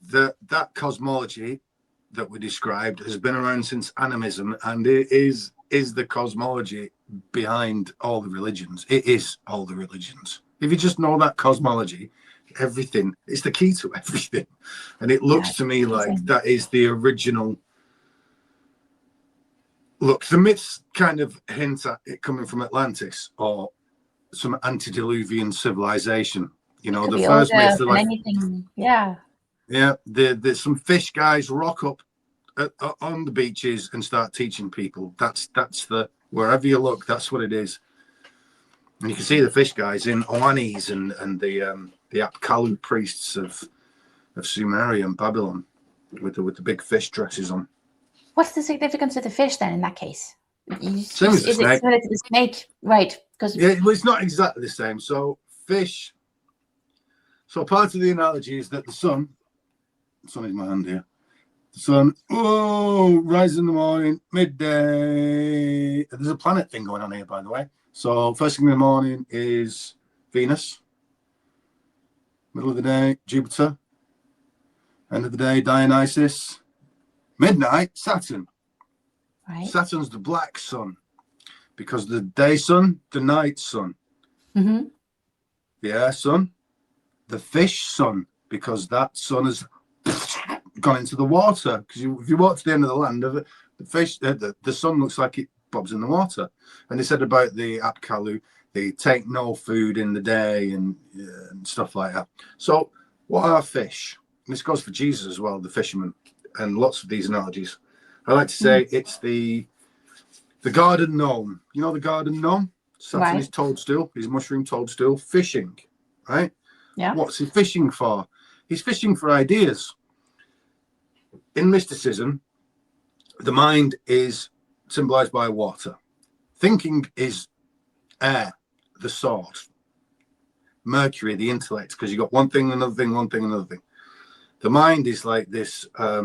S2: that cosmology that we described has been around since animism, and it is the cosmology behind all the religions. It is all the religions. If you just know that cosmology, everything, it's the key to everything. And it looks to me like that is the original. Look, the myths kind of hint at it coming from Atlantis or some antediluvian civilization. You know, the first myths are like
S1: anything.
S2: There's some fish guys rock up on the beaches and start teaching people. That's the, wherever you look, that's what it is. And you can see the fish guys in Oannes and the Apkallu priests of Sumeria and Babylon with the big fish dresses on.
S1: What's the significance of the fish then in that case?
S2: Same as the snake.
S1: It similar to the snake, right? Because
S2: well, it's not exactly the same. So fish. So part of the analogy is that the sun is my hand here. The sun, rises in the morning, midday. There's a planet thing going on here, by the way. So first thing in the morning is Venus. Middle of the day, Jupiter. End of the day, Dionysus. Midnight, Saturn.
S1: Right.
S2: Saturn's the black sun because the day sun, the night sun.
S1: Mm-hmm.
S2: The air sun, the fish sun, because that sun has gone into the water. Because if you walk to the end of the land, the fish, the sun looks like it bobs in the water. And they said about the Apkallu, they take no food in the day and stuff like that. So what are fish? And this goes for Jesus as well, the fisherman, and lots of these analogies. I like to say it's the garden gnome. You know the garden gnome? Saturn is toadstool, his mushroom toadstool, fishing, right?
S1: Yeah.
S2: What's he fishing for? He's fishing for ideas. In mysticism, the mind is symbolized by water. Thinking is air, the sword. Mercury, the intellect, because you got one thing, another thing, one thing, another thing. The mind is like this, a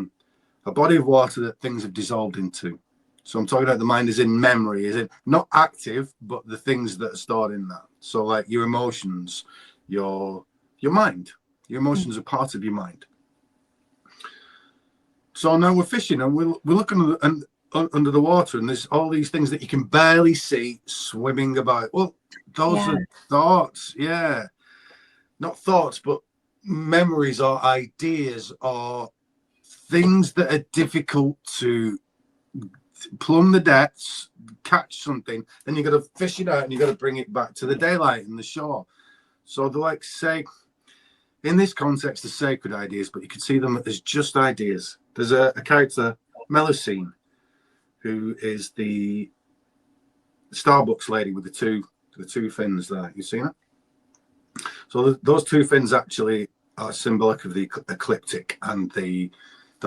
S2: body of water that things have dissolved into. So I'm talking about the mind is in memory, is it not active, but the things that are stored in that. So like your emotions, your mind, your emotions are part of your mind. So now we're fishing and we're looking under the water, and there's all these things that you can barely see swimming about. Well, those are thoughts, not thoughts, but memories or ideas or things that are difficult to plumb the depths, catch something, then you got to fish it out and you got to bring it back to the daylight and the shore. So they're like, say, in this context, they're sacred ideas, but you can see them as just ideas. There's a character, Melissa, who is the Starbucks lady with the two fins there. You seen it? So those two fins actually are symbolic of the ecliptic and the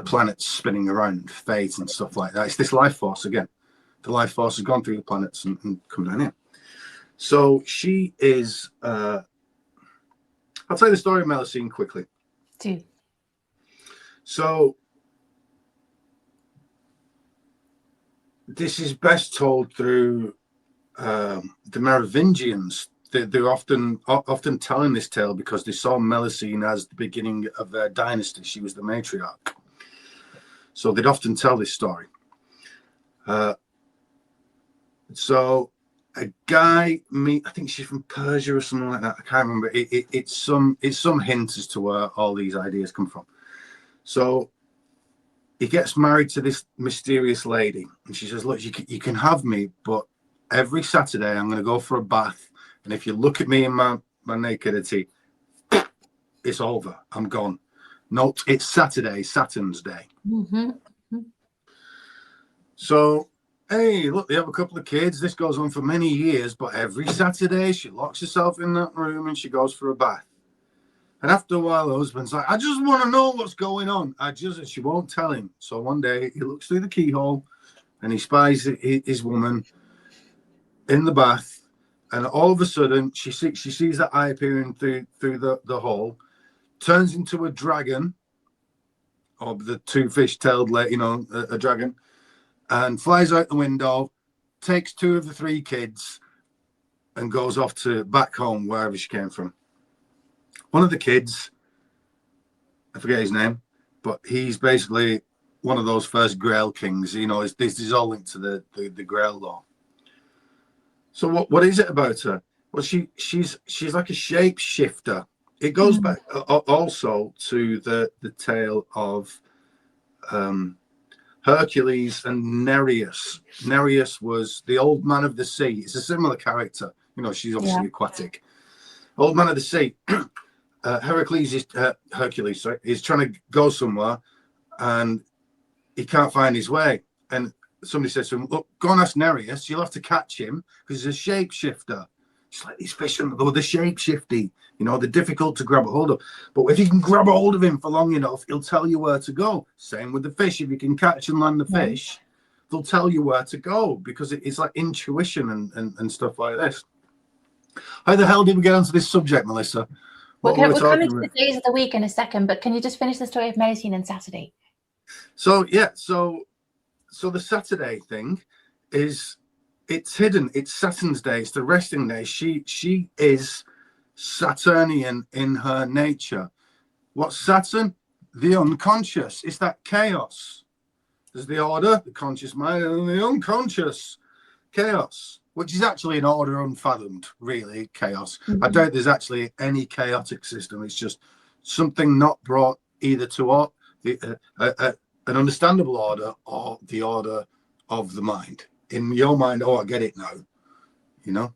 S2: planets spinning around, fate and stuff like that. It's this life force again. The life force has gone through the planets and come down here. So she is. I'll tell you the story of Melissa quickly.
S1: Do.
S2: So this is best told through the Merovingians. They're often telling this tale because they saw Melissa as the beginning of their dynasty. She was the matriarch. So they'd often tell this story. So a guy, I think she's from Persia or something like that. I can't remember. It's some hint as to where all these ideas come from. So he gets married to this mysterious lady, and she says, "Look, you can have me, but every Saturday I'm going to go for a bath, and if you look at me in my nakedity, it's over. I'm gone. No, it's Saturday, Saturn's day."
S1: Mm-hmm.
S2: So, hey, look, they have a couple of kids. This goes on for many years, but every Saturday she locks herself in that room and she goes for a bath. And after a while, the husband's like, "I just want to know what's going on." She won't tell him. So one day he looks through the keyhole and he spies his woman in the bath. And all of a sudden, she sees that eye peering through the hole, turns into a dragon, or the two fish-tailed, a dragon, and flies out the window, takes two of the three kids, and goes off to back home, wherever she came from. One of the kids, I forget his name, but he's basically one of those first Grail kings. This is all linked to the Grail lore. So what is it about her? Well, she's like a shapeshifter. It goes back also to the tale of Hercules and Nereus. Nereus was the old man of the sea. It's a similar character. She's obviously aquatic. Old man of the sea. Hercules is trying to go somewhere and he can't find his way. And somebody says to him, "Look, go and ask Nereus. You'll have to catch him because he's a shapeshifter." It's like these fish, they're the shapeshifty. They're difficult to grab a hold of. But if you can grab a hold of him for long enough, he'll tell you where to go. Same with the fish. If you can catch and land the fish, they'll tell you where to go because it's like intuition and stuff like this. How the hell did we get onto this subject, Melissa?
S1: We're coming to the days of the week in a second, but can you just finish the story of Melissa and Saturday?
S2: So the Saturday thing it's hidden. It's Saturn's day. It's the resting day. She is Saturnian in her nature. What's Saturn? The unconscious. It's that chaos. There's the order, the conscious mind, and the unconscious chaos, which is actually an order unfathomed, really, chaos. I doubt there's actually any chaotic system. It's just something not brought either to an understandable order or the order of the mind. In your mind, oh, I get it now, you know?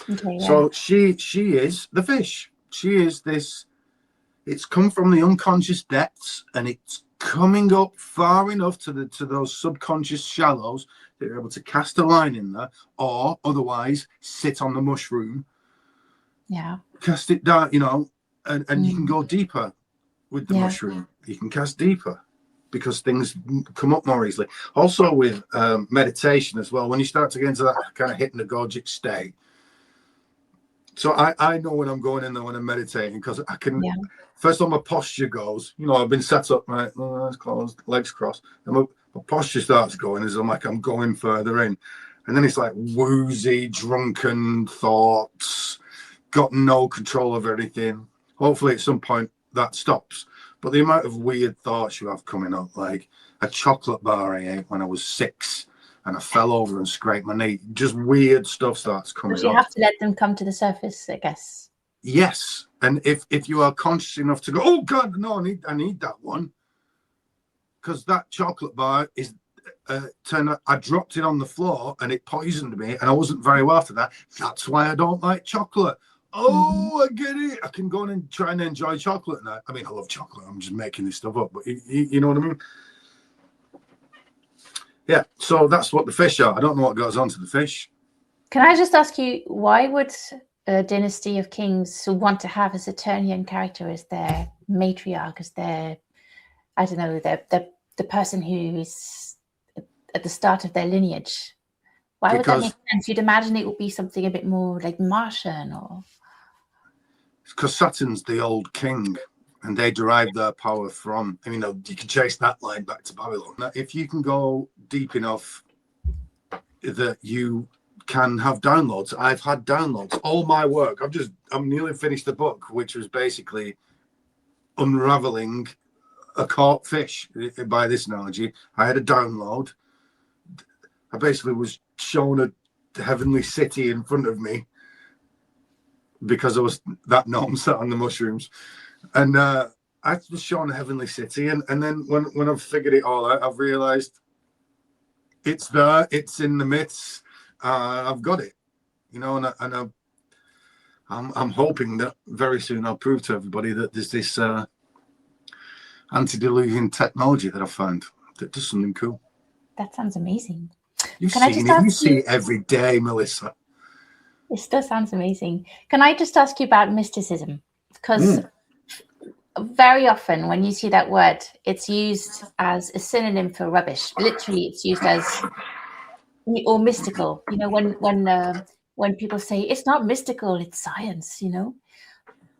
S1: Okay, yeah.
S2: So she is the fish. She is this, it's come from the unconscious depths and it's coming up far enough to those subconscious shallows that you're able to cast a line in there, or otherwise sit on the mushroom, cast it down, you know, and you can go deeper with the mushroom. You can cast deeper because things come up more easily. Also with meditation as well, when you start to get into that kind of hypnagogic state. So I know when I'm going in there when I'm meditating, because I can, first of all, my posture goes, you know, I've been sat up, my eyes closed, legs crossed, and my posture starts going as I'm going further in. And then it's like woozy, drunken thoughts, got no control of anything. Hopefully at some point that stops. But the amount of weird thoughts you have coming up, like a chocolate bar I ate when I was 6, and I fell over and scraped my knee. Just weird stuff starts coming up.
S1: But you have to let them come to the surface, I guess.
S2: Yes, and if you are conscious enough to go, oh God, no, I need that one, because that chocolate bar is I dropped it on the floor and it poisoned me, and I wasn't very well after that. That's why I don't like chocolate. Oh, I get it. I can go and try and enjoy chocolate now. I mean, I love chocolate. I'm just making this stuff up, but you know what I mean? Yeah, so that's what the fish are. I don't know what goes on to the fish.
S1: Can I just ask you, why would a dynasty of kings want to have a Saturnian character as their matriarch, as their, I don't know, the person who is at the start of their lineage? Why would that make sense? You'd imagine it would be something a bit more like Martian, or...
S2: Because Saturn's the old king, and they derive their power from, you know, you can chase that line back to Babylon. Now, if you can go deep enough that you can have downloads. I've had downloads. All my work, I'm nearly finished the book, which was basically unraveling a caught fish, by this analogy. I had a download. I basically was shown a heavenly city in front of me because I was that gnome sat on the mushrooms. And I was shown a heavenly city, and then when I've figured it all out, I've realized it's there, it's in the myths. I've got it, you know, and I'm hoping that very soon I'll prove to everybody that there's this antediluvian technology that I've found that does something cool.
S1: That sounds amazing.
S2: You see it every day, Melissa.
S1: This does sounds amazing. Can I just ask you about mysticism? Because very often when you see that word, it's used as a synonym for rubbish. Literally, it's used as, or mystical. You know, when people say it's not mystical, it's science, you know.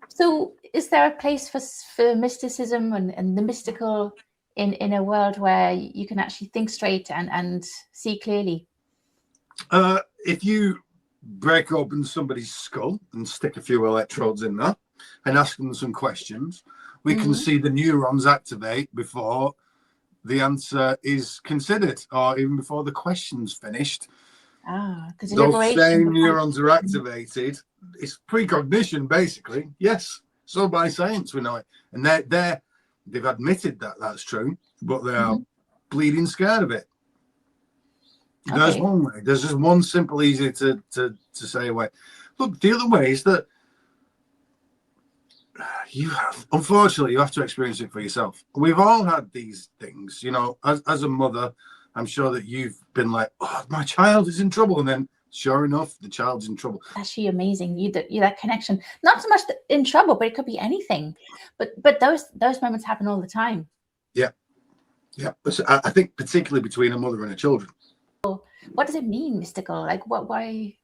S1: So is there a place for mysticism and the mystical in a world where you can actually think straight and see clearly?
S2: If you break open somebody's skull and stick a few electrodes in there and ask them some questions, we can see the neurons activate before the answer is considered, or even before the question's finished. Those same neurons are activated. It's precognition, basically. Yes. So by science, we know it. And they've admitted that that's true, but they are bleeding scared of it. Okay. There's one way. There's just one simple, easy to say way. Look, the other way is that unfortunately, you have to experience it for yourself. We've all had these things, you know, as a mother, I'm sure that you've been like, oh, my child is in trouble. And then sure enough, the child's in trouble.
S1: Actually amazing. You that connection, not so much in trouble, but it could be anything. But those moments happen all the time.
S2: Yeah. Yeah. I think particularly between a mother and her children.
S1: What does it mean, mystical? Like what, why?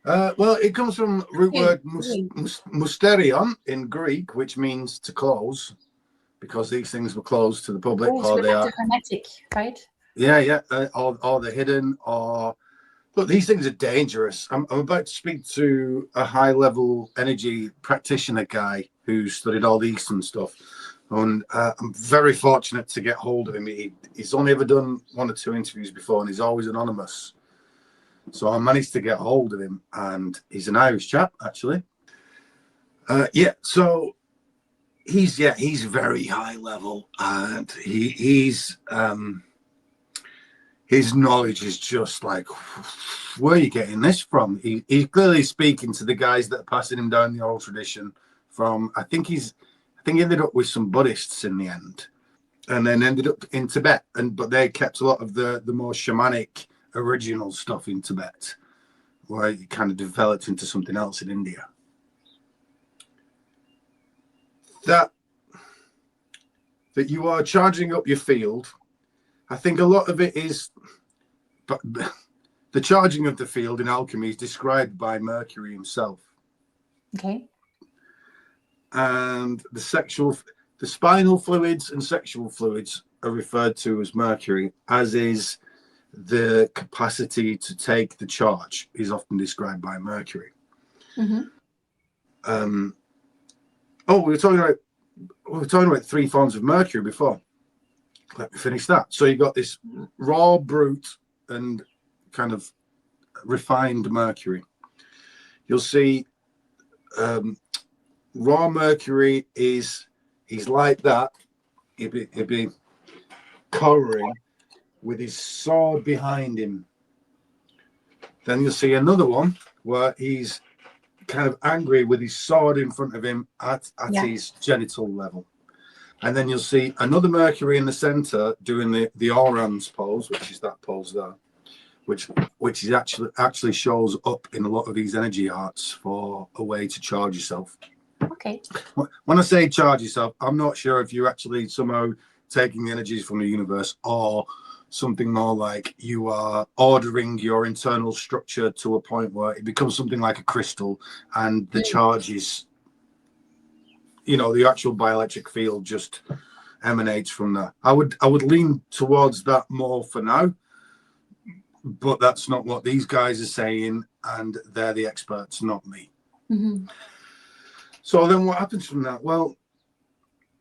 S2: Well, it comes from root word mysterion in Greek, which means to close, because these things were closed to the public.
S1: Or they are hermetic, right?
S2: Yeah. Or they're hidden, or look, these things are dangerous. I'm about to speak to a high-level energy practitioner guy who studied all the Eastern stuff. And I'm very fortunate to get hold of him. He's only ever done 1 or 2 interviews before, and he's always anonymous. So I managed to get hold of him, and he's an Irish chap, actually. So he's very high level, and he's his knowledge is just like, where are you getting this from? He's clearly speaking to the guys that are passing him down the oral tradition from, I think he ended up with some Buddhists in the end, and then ended up in Tibet, but they kept a lot of the more shamanic original stuff in Tibet, where it kind of developed into something else in India. That you are charging up your field, I think a lot of it is, but the charging of the field in alchemy is described by Mercury himself.
S1: Okay.
S2: And the spinal fluids and sexual fluids are referred to as Mercury, as is the capacity to take the charge is often described by Mercury. Mm-hmm. We were talking about 3 forms of Mercury before. Let me finish that. So you got this raw, brute, and kind of refined Mercury. You'll see raw Mercury he's like that. He'd be cowering with his sword behind him. Then you'll see another one where he's kind of angry with his sword in front of him at his genital level. And then you'll see another Mercury in the center doing the Orans pose, which is that pose there, which is actually shows up in a lot of these energy arts for a way to charge yourself.
S1: Okay.
S2: When I say charge yourself, I'm not sure if you're actually somehow taking the energies from the universe, or something more like you are ordering your internal structure to a point where it becomes something like a crystal, and the charge is, the actual bioelectric field just emanates from that. I would lean towards that more for now, but that's not what these guys are saying, and they're the experts, not me. Mm-hmm. So then what happens from that? Well,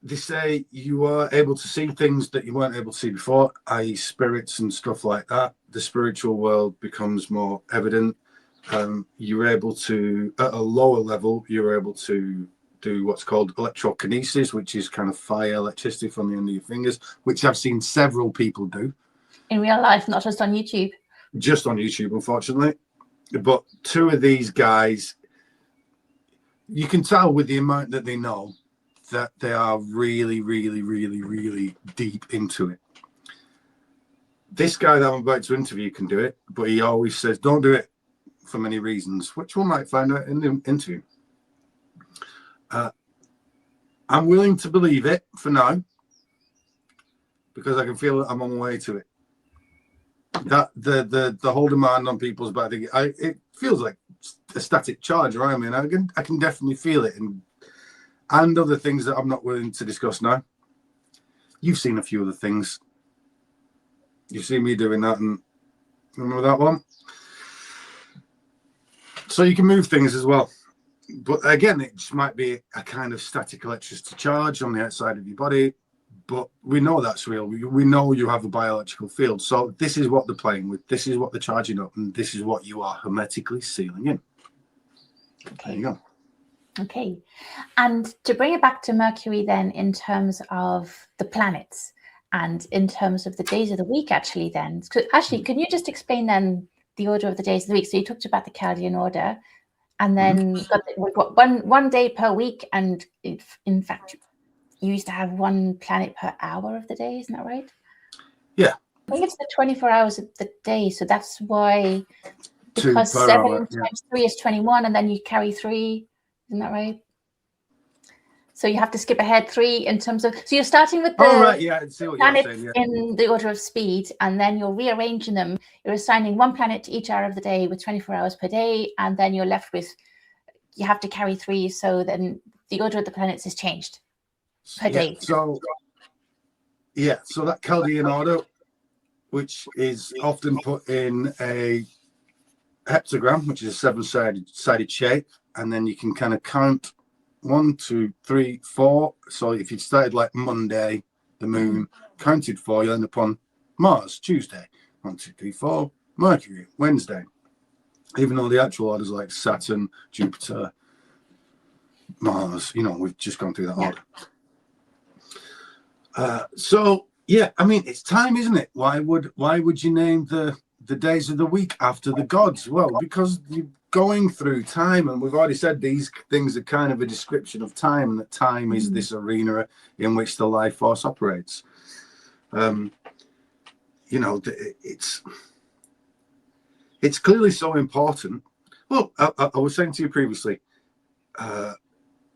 S2: they say you are able to see things that you weren't able to see before, i.e. spirits and stuff like that. The spiritual world becomes more evident. You're able to, at a lower level, you're able to do what's called electrokinesis, which is kind of fire electricity from the end of your fingers, which I've seen several people do.
S1: In real life, not just on YouTube?
S2: Just on YouTube, unfortunately. But 2 of these guys, you can tell with the amount that they know that they are really, really, really, really deep into it. This guy that I'm about to interview can do it, but he always says, don't do it for many reasons, which we might find out in the interview. I'm willing to believe it for now, because I can feel that I'm on my way to it. That the whole demand on people's back, it feels like a static charge around me, and I can definitely feel it, and other things that I'm not willing to discuss now. You've seen a few of the things. You've seen me doing that, and remember that one? So you can move things as well. But again, it just might be a kind of static electricity charge on the outside of your body. But we know that's real. We know you have a biological field. So this is what they're playing with. This is what they're charging up. And this is what you are hermetically sealing in. Okay. There you go.
S1: Okay. And to bring it back to Mercury then, in terms of the planets and in terms of the days of the week, actually, then. Actually, can you just explain then the order of the days of the week? So you talked about the Chaldean order, and then we've got one day per week. And in fact, you used to have 1 planet per hour of the day. Isn't that right?
S2: Yeah.
S1: I think it's the 24 hours of the day. So that's why,
S2: 2
S1: because
S2: per
S1: 7
S2: hour,
S1: times 3 is 21, and then you carry 3. Isn't that right? So you have to skip ahead 3 in terms of, so you're starting with the
S2: I see what
S1: planets
S2: you're saying,
S1: in the order of speed, and then you're rearranging them. You're assigning 1 planet to each hour of the day with 24 hours per day, and then you're left with, you have to carry 3. So then the order of the planets is changed per day.
S2: So that Chaldean order, which is often put in a heptagram, which is a 7-sided shape, and then you can kind of count 1, 2, 3, 4. So if you started like Monday, the moon, counted 4, you'll end up on Mars, Tuesday. 1, 2, 3, 4, Mercury, Wednesday. Even though the actual orders like Saturn, Jupiter, Mars, we've just gone through that order. So yeah, I mean, it's time, isn't it? Why would you name the days of the week after the gods? Well, because you're going through time, and we've already said these things are kind of a description of time, and that time is this arena in which the life force operates. It's clearly so important. Well, I was saying to you previously,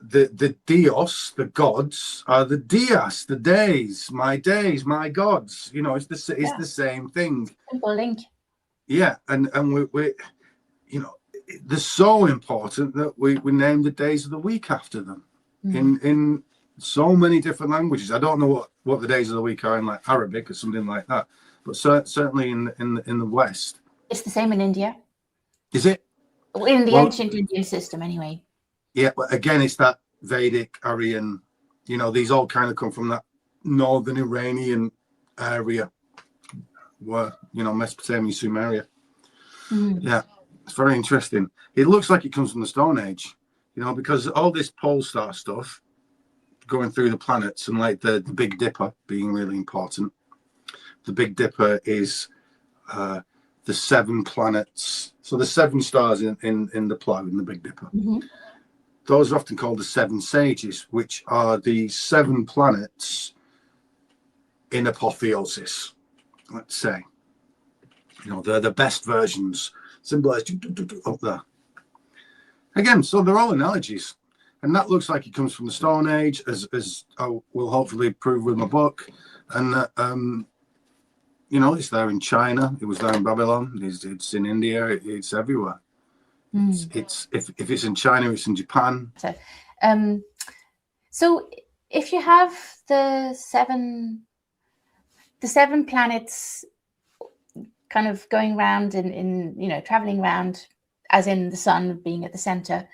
S2: the Dios, the gods, are the Dias, the days, my gods. It's the same thing.
S1: Simple link.
S2: Yeah, and we they're so important that we name the days of the week after them in so many different languages. I don't know what the days of the week are in like Arabic or something like that, but certainly in the West.
S1: It's the same in India.
S2: Is it?
S1: In the ancient Indian system, anyway.
S2: Yeah, but again, it's that Vedic, Aryan, these all kind of come from that northern Iranian area where, Mesopotamia, Sumeria. Yeah, it's very interesting. It looks like it comes from the Stone Age, because all this pole star stuff going through the planets and like the Big Dipper being really important. The Big Dipper is the 7 planets. So the 7 stars in the plough in the Big Dipper. Those are often called the 7 sages, which are the 7 planets in apotheosis, let's say. They're the best versions, symbolized up there. Again, so they're all analogies. And that looks like it comes from the Stone Age, as I will hopefully prove with my book. And it's there in China. It was there in Babylon. It's in India. It's everywhere. It's if it's in China, it's in Japan.
S1: So if you have the seven planets kind of going round in traveling around, as in the sun being at the center.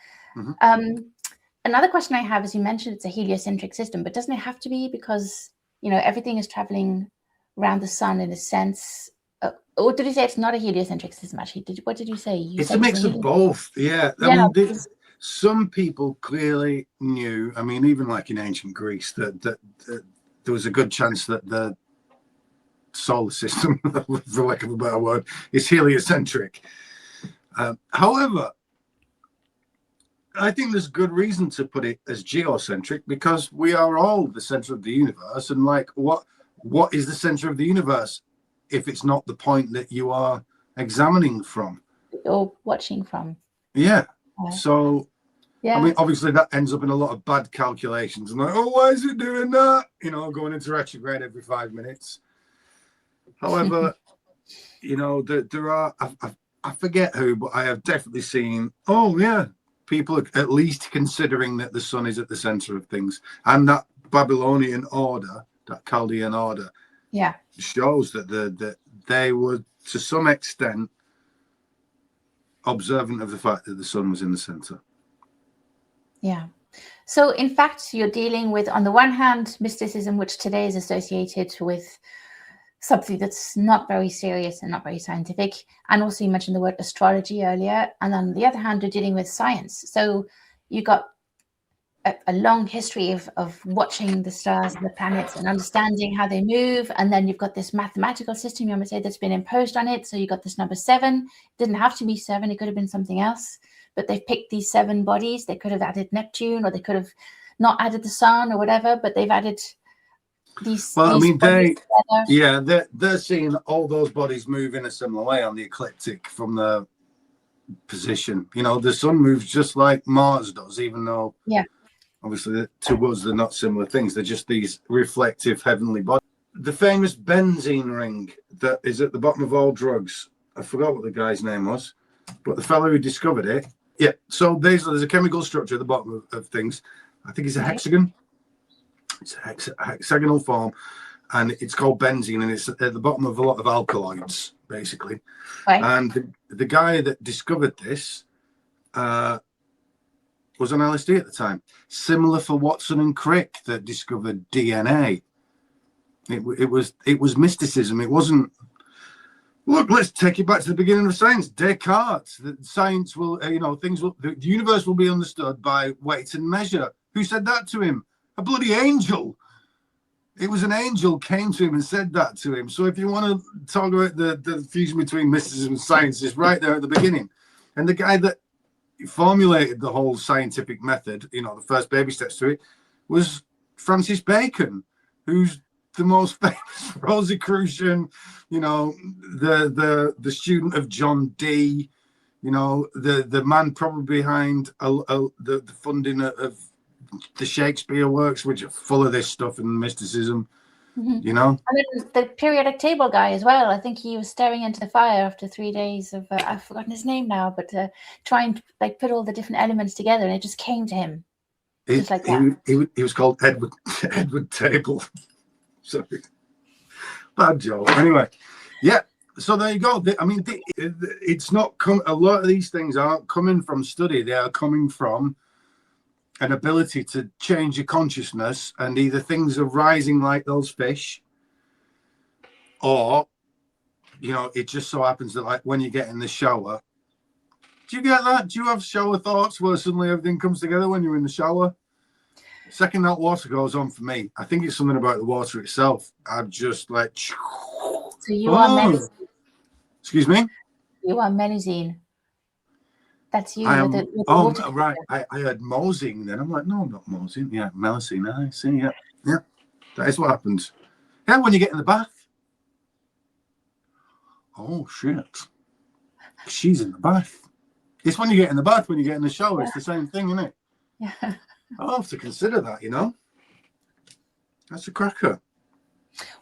S1: Another question I have is, you mentioned it's a heliocentric system, but doesn't it have to be, because everything is traveling around the sun in a sense? Or did you say it's not a heliocentric system, actually? What did you say?
S2: It's a mix of both, yeah. I mean, some people clearly knew, I mean, even like in ancient Greece, that there was a good chance that the solar system, for lack of a better word, is heliocentric. However, I think there's good reason to put it as geocentric, because we are all the center of the universe. And like, what is the center of the universe if it's not the point that you are examining from
S1: or watching from?
S2: Yeah. So, I mean, obviously that ends up in a lot of bad calculations. And like, oh, why is it doing that? Going into retrograde every 5 minutes. However, there are, I forget who, but I have definitely seen, people are at least considering that the sun is at the center of things. And that Babylonian order, that Chaldean order, shows that they were, to some extent, observant of the fact that the sun was in the center. Yeah.
S1: So, in fact, you're dealing with, on the one hand, mysticism, which today is associated with something that's not very serious and not very scientific. And also you mentioned the word astrology earlier. And on the other hand, you're dealing with science. So you got a long history of watching the stars and the planets and understanding how they move. And then you've got this mathematical system, you might say, that's been imposed on it. So you got this number 7. It didn't have to be 7. It could have been something else. But they've picked these 7 bodies. They could have added Neptune, or they could have not added the sun or whatever, but they've added these.
S2: Well,
S1: these
S2: they're seeing all those bodies move in a similar way on the ecliptic from the position. The sun moves just like Mars does, even though obviously to us they're not similar things. They're just these reflective heavenly bodies. The famous benzene ring that is at the bottom of all drugs. I forgot what the guy's name was, but the fellow who discovered it. Yeah. So there's a chemical structure at the bottom of things. I think it's a hexagon. It's a hexagonal form, and it's called benzene, and it's at the bottom of a lot of alkaloids, basically. Right. And the guy that discovered this, was on LSD at the time. Similar for Watson and Crick that discovered DNA. It was mysticism. It wasn't. Look, let's take it back to the beginning of science. Descartes, that science will, things will, the universe will be understood by weight and measure. Who said that to him? A bloody angel. It was an angel came to him and said that to him. So if you want to talk about the fusion between mysticism and science, it's right there at the beginning. And the guy that formulated the whole scientific method, the first baby steps to it, was Francis Bacon, who's the most famous Rosicrucian, the student of John Dee, the man probably behind the funding of the Shakespeare works, which are full of this stuff and mysticism, And then
S1: the periodic table guy as well. I think he was staring into the fire after 3 days of, I've forgotten his name now, but trying to put all the different elements together, and it just came to him. Just like that.
S2: He was called Edward Table. Sorry. Bad joke. Anyway, yeah. So there you go. It's not a lot of these things aren't coming from study. They are coming from an ability to change your consciousness, and either things are rising like those fish, or it just so happens that, like, when you get in the shower, do you get that? Do you have shower thoughts where suddenly everything comes together when you're in the shower? Second that water goes on for me, I think it's something about the water itself. I'm just like,
S1: so you are Menazine.
S2: Excuse me?
S1: You are Menazine. That's you.
S2: Right.
S1: I
S2: heard mosing then. I'm like, no, I'm not mosing. Yeah, Melissa, I see. Yeah. That is what happens. Yeah, when you get in the bath. Oh, shit. She's in the bath. It's when you get in the bath, when you get in the shower. Yeah. It's the same thing, isn't it?
S1: Yeah.
S2: I'll have to consider that, That's a cracker.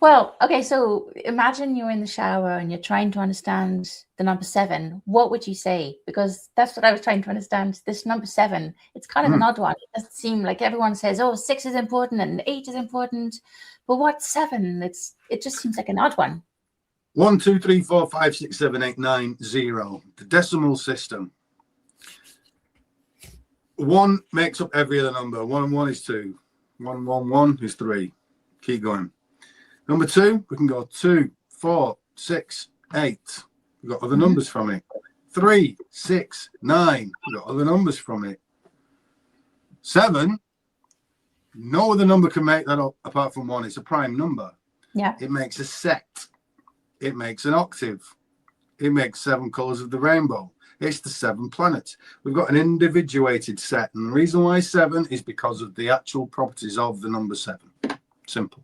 S1: Well, okay, so imagine you're in the shower and you're trying to understand the number 7. What would you say? Because that's what I was trying to understand. This number 7, it's kind of an odd one. It doesn't seem like everyone says, 6 is important and 8 is important. But what's 7? It just seems like an odd one.
S2: 1, 2, 3, 4, 5, 6, 7, 8, 9, 0. The decimal system. 1 makes up every other number. 1 and 1 is 2. 1, 1, 1 is 3. Keep going. Number 2, we can go 2, 4, 6, 8. We've got other numbers from it. 3, 6, 9. We've got other numbers from it. 7, no other number can make that up apart from 1. It's a prime number.
S1: Yeah.
S2: It makes a set. It makes an octave. It makes 7 colors of the rainbow. It's the 7 planets. We've got an individuated set. And the reason why 7 is because of the actual properties of the number 7. Simple.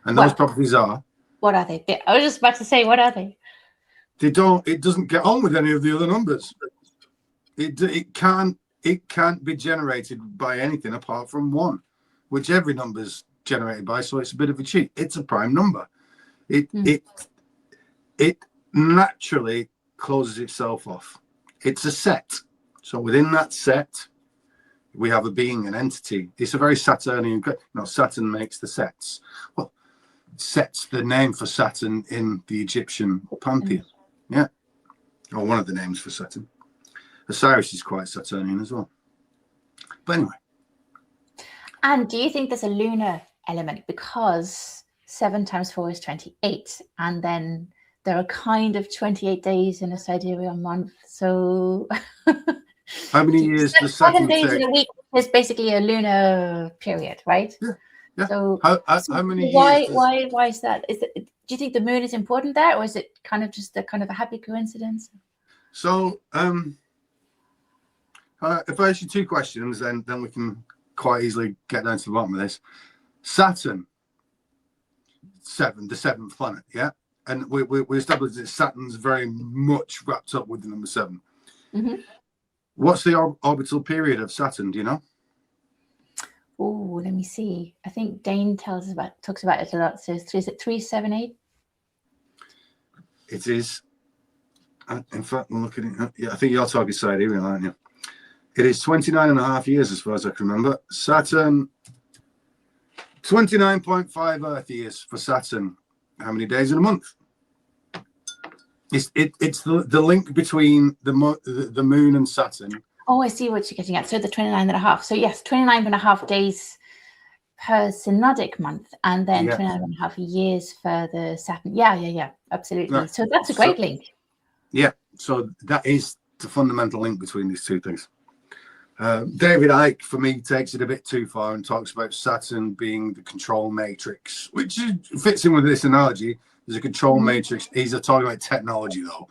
S2: And those properties are.
S1: What are they? I was just about to say, what are they?
S2: It doesn't get on with any of the other numbers. It can't be generated by anything apart from 1, which every number is generated by. So it's a bit of a cheat. It's a prime number. It naturally closes itself off. It's a set. So within that set, we have a being, an entity. It's a very Saturnian. Saturn makes the sets. Well, set's the name for Saturn in the Egyptian pantheon. Yeah. Or one of the names for Saturn. Osiris is quite Saturnian as well. But anyway.
S1: And do you think there's a lunar element? Because 7 times 4 is 28. And then there are kind of 28 days in a sidereal month. So
S2: how many years does Saturn
S1: 7 days
S2: take?
S1: in a week is basically a lunar period, right?
S2: Yeah.
S1: So
S2: how many
S1: why
S2: years
S1: is that? Do you think the moon is important there, or is it kind of just a happy coincidence?
S2: So if I ask you 2 questions, then we can quite easily get down to the bottom of this. Saturn, 7, the 7th planet, yeah? And we established that Saturn's very much wrapped up with the number 7.
S1: Mm-hmm.
S2: What's the orbital period of Saturn? Do you know?
S1: Oh, let me see. I think Dane talks about it a lot. So is it 378?
S2: It is. In fact, we'll look at it. Yeah, I think you're talking sidereal, aren't you? It is 29.5 years, as far as I can remember. Saturn, 29.5 Earth years for Saturn. How many days in a month? It's the link between the moon and Saturn.
S1: Oh, I see what you're getting at. So the 29 and a half. So yes, 29 and a half days per synodic month, and then 29 and a half years for the Saturn. Yeah, absolutely.
S2: Right.
S1: So that's a great link.
S2: Yeah, so that is the fundamental link between these two things. David Icke, for me, takes it a bit too far and talks about Saturn being the control matrix, which fits in with this analogy. There's a control matrix. He's talking about technology, though.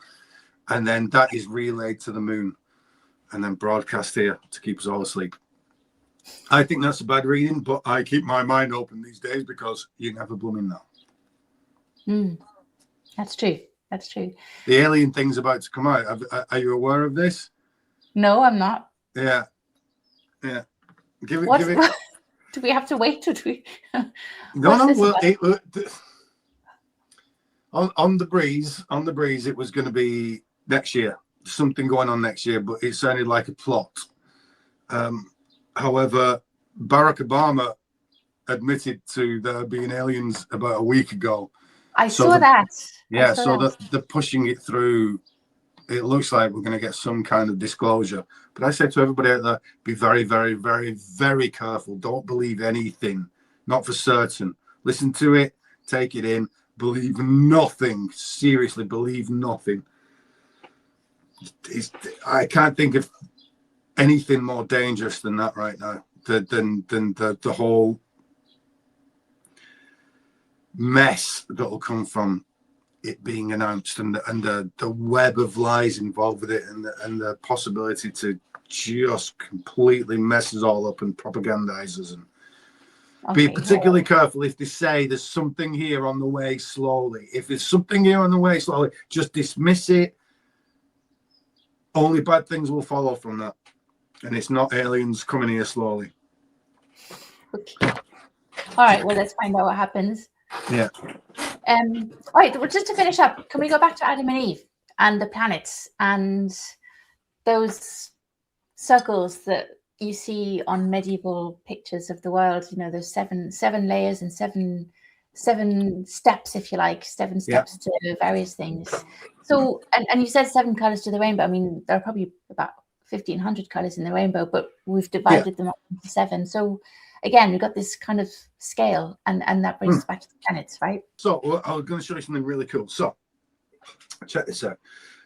S2: And then that is relayed to the moon and then broadcast here to keep us all asleep. I think that's a bad reading, but I keep my mind open these days because you never blooming know.
S1: That's true. That's true.
S2: The alien thing's about to come out. Are you aware of this?
S1: No, I'm not.
S2: Yeah. Give it.
S1: Do we have to wait? Or do we?
S2: No. Well, on the breeze, it was going to be next year. Something going on next year, but it sounded like a plot. However, Barack Obama admitted to there being aliens about a week ago.
S1: I saw that.
S2: Yeah, they're pushing it through. It looks like we're going to get some kind of disclosure. But I say to everybody out there, be very, very, very, very careful. Don't believe anything. Not for certain. Listen to it. Take it in. Believe nothing. Seriously, believe nothing. I can't think of anything more dangerous than that right now. Than the whole mess that will come from it being announced and the web of lies involved with it and the possibility to just completely mess us all up and propagandize us. And be particularly careful if they say there's something here on the way slowly. If there's something here on the way slowly, just dismiss it. Only bad things will follow from that. And it's not aliens coming here slowly.
S1: Okay. All right, well, let's find out what happens.
S2: Yeah.
S1: All right, well, just to finish up, can we go back to Adam and Eve and the planets and those circles that you see on medieval pictures of the world? You know, those seven layers and seven steps, if you like, seven steps to various things. So, and you said 7 colors to the rainbow. I mean, there are probably about 1,500 colors in the rainbow, but we've divided them up into 7. So again, we've got this kind of scale, and that brings us back to the planets, right? So
S2: I was going to show you something really cool. So check this out.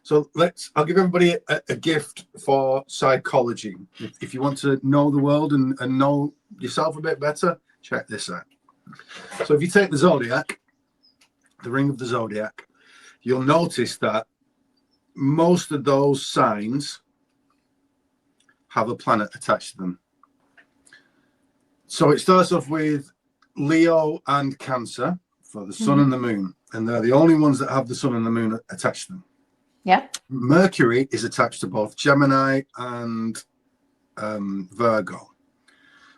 S2: So I'll give everybody a gift for psychology. If you want to know the world and know yourself a bit better, check this out. So if you take the zodiac, the ring of the zodiac, you'll notice that most of those signs have a planet attached to them. So it starts off with Leo and Cancer for the sun and the moon, and they're the only ones that have the sun and the moon attached to them.
S1: Yeah.
S2: Mercury is attached to both Gemini and Virgo.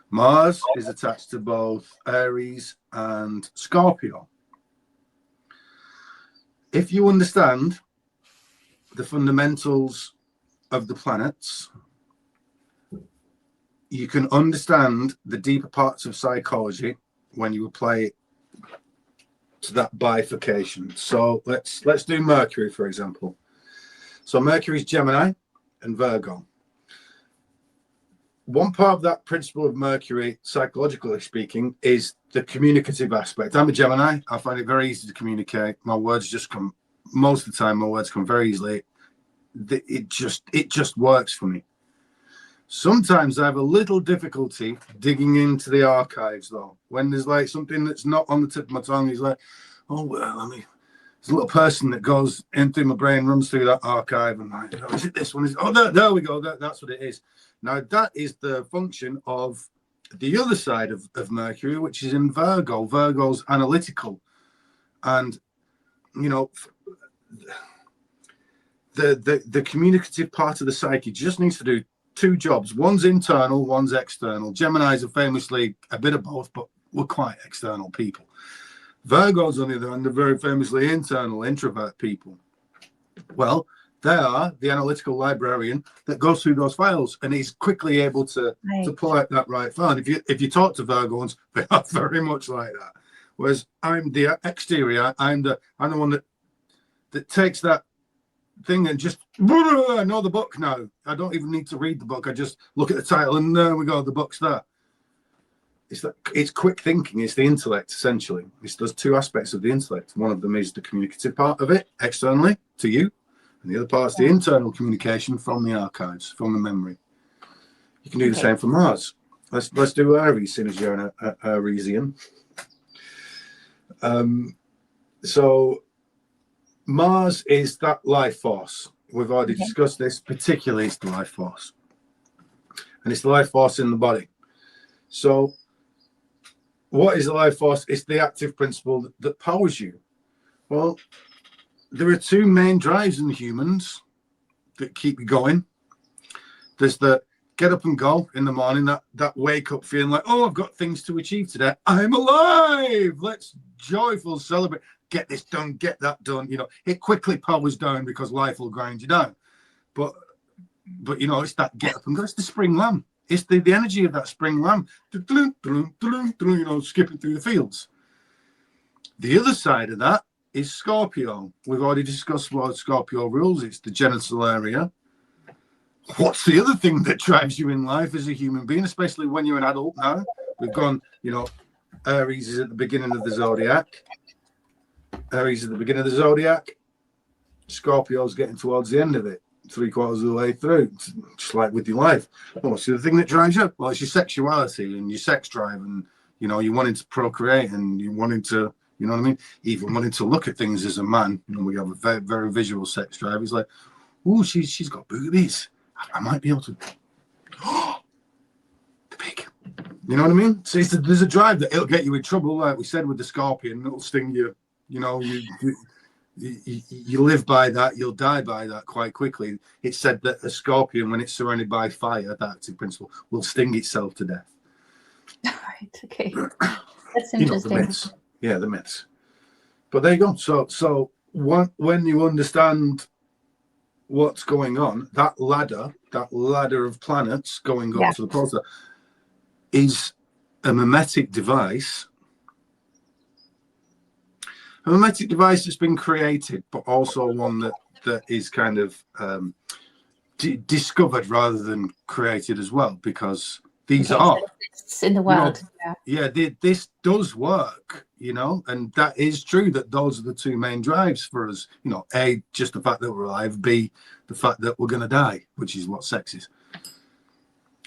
S2: Mars is attached to both Aries and Scorpio. If you understand the fundamentals of the planets, you can understand the deeper parts of psychology when you apply it to that bifurcation. So let's do Mercury, for example. So Mercury is Gemini and Virgo. One part of that principle of Mercury, psychologically speaking, is the communicative aspect. I'm a Gemini. I find it very easy to communicate. My words just come, most of the time, my words come very easily. It just works for me. Sometimes I have a little difficulty digging into the archives, though. When there's like something that's not on the tip of my tongue, it's like, oh, well, there's a little person that goes in through my brain, runs through that archive, and like, oh, is it this one? There we go. That's what it is. Now, that is the function of the other side of Mercury, which is in Virgo. Virgo's analytical. And, you know, the communicative part of the psyche just needs to do 2 jobs. One's internal, one's external. Geminis are famously a bit of both, but we're quite external people. Virgos, on the other hand, are very famously internal, introvert people. Well, they are the analytical librarian that goes through those files and is quickly able to pull out that right file. And if you talk to Virgos, they are very much like that. Whereas I'm the exterior, I'm the one that takes that thing and just I know the book now. I don't even need to read the book. I just look at the title and there we go. The book's there. It's quick thinking. It's the intellect essentially. There's two aspects of the intellect. One of them is the communicative part of it externally to you, and the other part is the internal communication from the archives, from the memory. You can do the same for Mars. Let's do Aries, seeing as you're an Aresian. So Mars is that life force. We've already discussed this. Particularly, it's the life force, and it's the life force in the body. So, what is the life force? It's the active principle that powers you. Well, there are two main drives in humans that keep you going. There's the get up and go in the morning, that wake up feeling like, oh, I've got things to achieve today. I'm alive. Let's joyful celebrate. Get this done, get that done. You know, it quickly powers down because life will grind you down. But you know, it's that get up and go. It's the spring lamb. It's the energy of that spring lamb, you know, skipping through the fields. The other side of that is Scorpio. We've already discussed what Scorpio rules. It's the genital area. What's the other thing that drives you in life as a human being, especially when you're an adult now? We've gone, you know, Aries is at the beginning of the zodiac. Aries is at the beginning of the zodiac. Scorpio's getting towards the end of it, 3/4 of the way through, just like with your life. Well, what's the other thing that drives you? Well, it's your sexuality and your sex drive, and you know, you wanting to procreate and you wanting to, you know what I mean? Even wanting to look at things as a man. You know, we have a very, very visual sex drive. It's like, oh, she's got boobies. I might be able to. Oh, the pig. You know what I mean? So there's a drive that it'll get you in trouble, like we said with the scorpion. It'll sting you. You know, you live by that, you'll die by that quite quickly. It's said that a scorpion, when it's surrounded by fire, that active principle, will sting itself to death.
S1: Right. Okay. That's interesting.
S2: You know, the myths. Yeah, the myths. But there you go. So when you understand what's going on, that ladder of planets going up to the pole is a mimetic device. A mimetic device that's been created, but also one that is kind of discovered rather than created as well, because these are
S1: in the world.
S2: You know, this does work, you know, and that is true that those are the two main drives for us. You know, A, just the fact that we're alive, B, the fact that we're going to die, which is what sex is.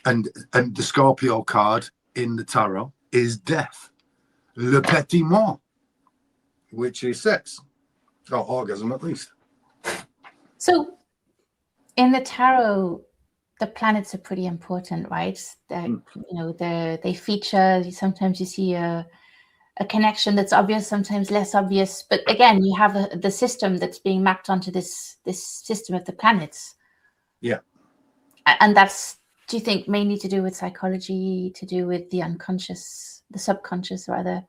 S2: And the Scorpio card in the tarot is death, le petit mort, which is sex, or orgasm at least. So
S1: in the tarot, the planets are pretty important, right? You know, they feature. Sometimes you see a connection that's obvious, sometimes less obvious. But again, you have the system that's being mapped onto this system of the planets.
S2: Yeah,
S1: and that's, do you think, mainly to do with psychology, to do with the unconscious, the subconscious rather,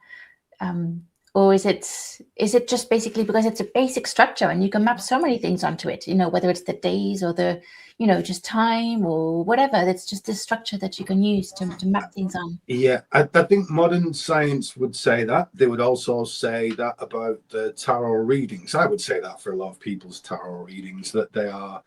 S1: or is it just basically because it's a basic structure and you can map so many things onto it? You know, whether it's the days or the, you know, just time or whatever. It's just this structure that you can use to map things on.
S2: Yeah, I think modern science would say that. They would also say that about the tarot readings. I would say that for a lot of people's tarot readings, that they are,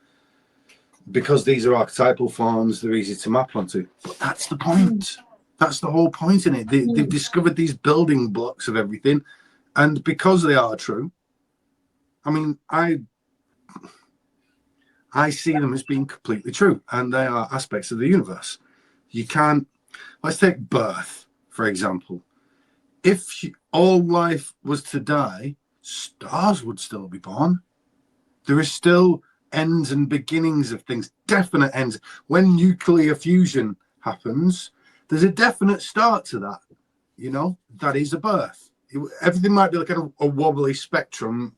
S2: because these are archetypal forms, they're easy to map onto. But that's the point. That's the whole point in it. They've discovered these building blocks of everything. And because they are true, I mean, I see them as being completely true. And they are aspects of the universe. You can't, let's take birth, for example. If all life was to die, stars would still be born. There is still ends and beginnings of things, definite ends. When nuclear fusion happens, there's a definite start to that. You know, that is a birth. Everything might be like a wobbly spectrum,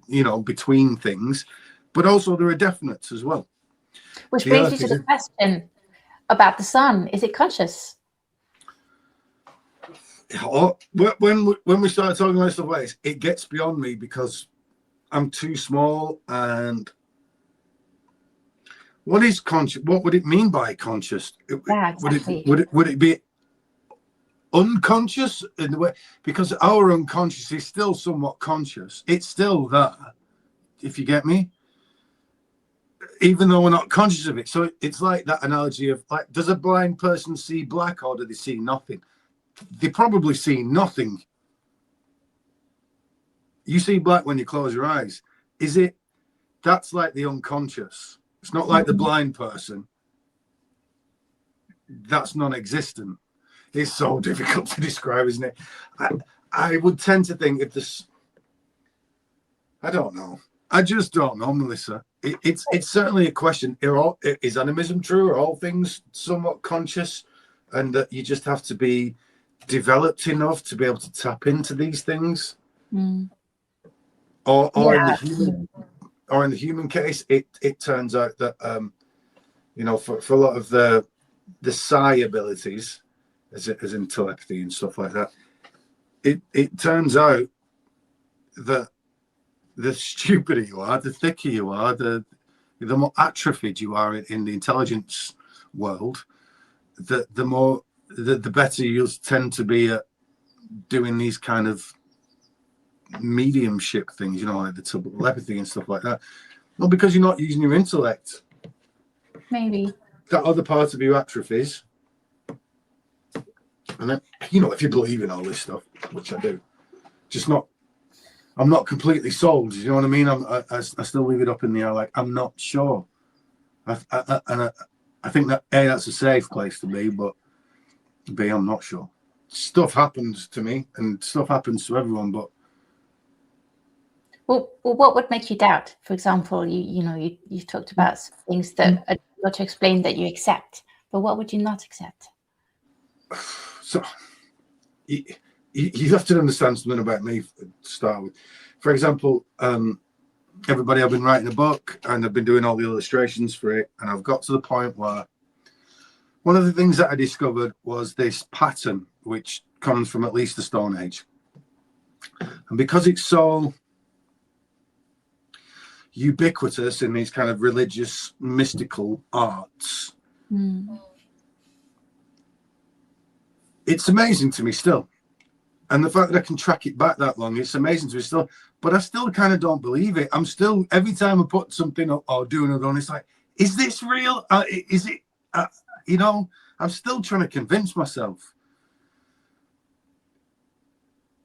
S2: you know, between things, but also there are definites as well.
S1: Which brings me to the question about the sun. Is it conscious?
S2: When we started talking about stuff like this, it gets beyond me because I'm too small. And what is conscious? What would it mean by conscious?
S1: Yeah, exactly.
S2: Would it be unconscious in the way? Because our unconscious is still somewhat conscious. It's still there. if you get me, even though we're not conscious of it. So it's like that analogy of, like, does a blind person see black, or do they see nothing? They probably see nothing. You see black when you close your eyes. Is it? That's like the unconscious. It's not like the blind person. That's non-existent. It's so difficult to describe, isn't it? I would tend to think, if this, I don't know. I just don't know, Melissa. It's certainly a question. Is animism true? Are all things somewhat conscious, and that you just have to be developed enough to be able to tap into these things? Or in the human case, it turns out that for a lot of the psi abilities, as in telepathy and stuff like that, it turns out that the stupider you are, the thicker you are, the more atrophied you are in the intelligence world, the better you'll tend to be at doing these kind of mediumship things, like the telepathy and stuff like that. Well, because you're not using your intellect.
S1: Maybe.
S2: That other part of you atrophies. And then, if you believe in all this stuff, which I do, I'm not completely sold. You know what I mean? I still leave it up in the air. Like, I'm not sure. I think that A, that's a safe place to be, but B, I'm not sure. Stuff happens to me, and stuff happens to everyone, but.
S1: Well, what would make you doubt? For example, you talked about things that are not to explain that you accept, but what would you not accept?
S2: So you have to understand something about me to start with. For example, everybody, I've been writing a book, and I've been doing all the illustrations for it, and I've got to the point where one of the things that I discovered was this pattern, which comes from at least the Stone Age. And because it's so ubiquitous in these kind of religious, mystical arts, it's amazing to me still. And the fact that I can track it back that long, it's amazing to me still. But I still kind of don't believe it. I'm still, every time I put something up or do another one, it's like, is this real? Is it, I'm still trying to convince myself.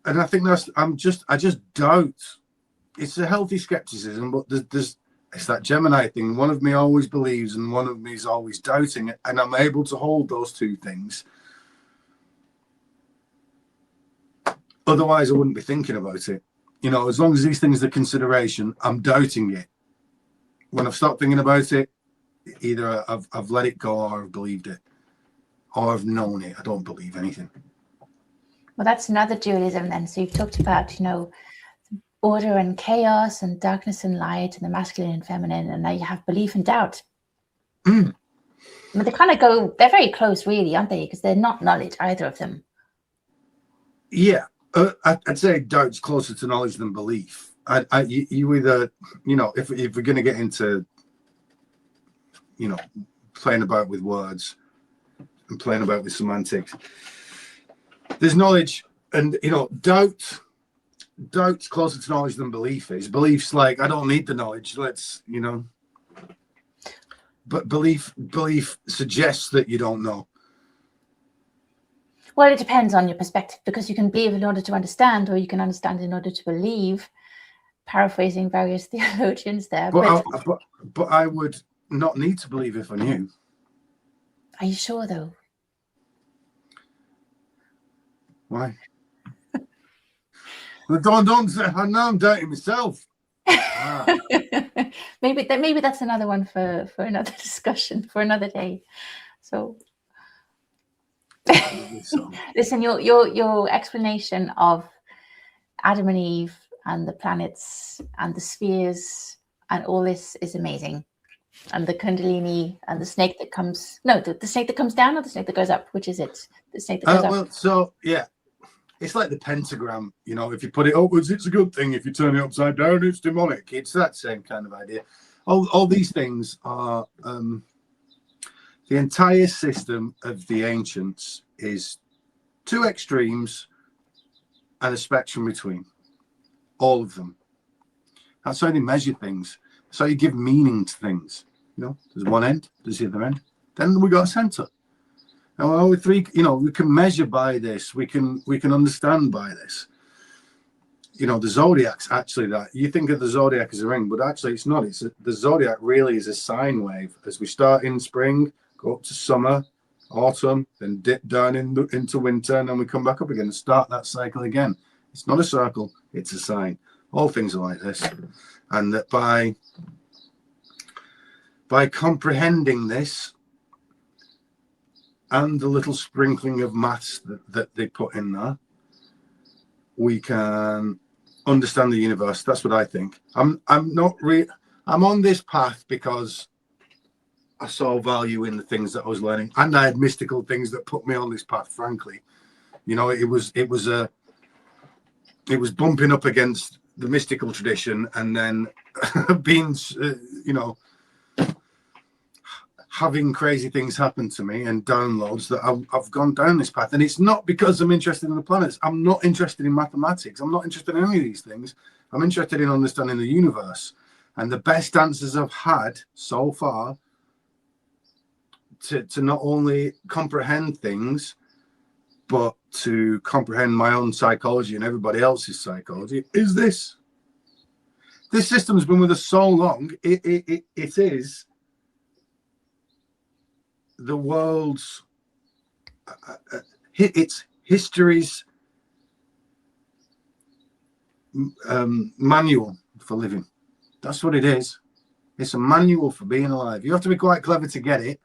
S2: And I think I just doubt. It's a healthy skepticism, but it's that Gemini thing. One of me always believes, and one of me is always doubting it. And I'm able to hold those two things. Otherwise, I wouldn't be thinking about it. As long as these things are consideration, I'm doubting it. When I've stopped thinking about it, either I've let it go, or I've believed it, or I've known it. I don't believe anything.
S1: Well, that's another dualism then. So you've talked about, order and chaos, and darkness and light, and the masculine and feminine, and now you have belief and doubt. But they kind of they're very close, really, aren't they? Because they're not knowledge, either of them.
S2: Yeah. I'd say doubt's closer to knowledge than belief. You either, if we're going to get into, playing about with words and playing about with semantics, there's knowledge, and, doubt's closer to knowledge than belief is. Belief's like, I don't need the knowledge. Let's, but belief suggests that you don't know.
S1: Well, it depends on your perspective, because you can believe in order to understand, or you can understand in order to believe, paraphrasing various theologians there.
S2: But I would not need to believe if I knew.
S1: Are you sure, though?
S2: Why? Well, don't say, I know I'm doubting myself.
S1: Maybe that's another one for another discussion, for another day. So... Listen, your explanation of Adam and Eve and the planets and the spheres and all this is amazing. And the Kundalini and the snake that comes, the snake that comes down, or the snake that goes up? Which is it? The snake that goes up.
S2: Well, so yeah, it's like the pentagram. If you put it upwards, it's a good thing. If you turn it upside down, it's demonic. It's that same kind of idea. All these things are. The entire system of the ancients is two extremes and a spectrum between. All of them. That's how they measure things. That's how you give meaning to things. You know, there's one end, there's the other end. Then we got a center. And all three, you know, we can measure by this. We can understand by this. You know, the zodiac's actually that. You think of the zodiac as a ring, but actually it's not. The zodiac really is a sine wave. As we start in spring, go up to summer, autumn, then dip down into winter, and then we come back up again and start that cycle again. It's not a circle, it's a sine. All things are like this. And that by comprehending this and the little sprinkling of maths that they put in there, we can understand the universe. That's what I think. I'm on this path because I saw value in the things that I was learning, and I had mystical things that put me on this path. Frankly, you know, it was bumping up against the mystical tradition, and then being, you know, having crazy things happen to me and downloads that I've gone down this path. And it's not because I'm interested in the planets. I'm not interested in mathematics. I'm not interested in any of these things. I'm interested in understanding the universe. And the best answers I've had so far to not only comprehend things, but to comprehend my own psychology and everybody else's psychology is this. This system's been with us so long. It is the world's it's history's manual for living. That's what it is. It's a manual for being alive. You have to be quite clever to get it,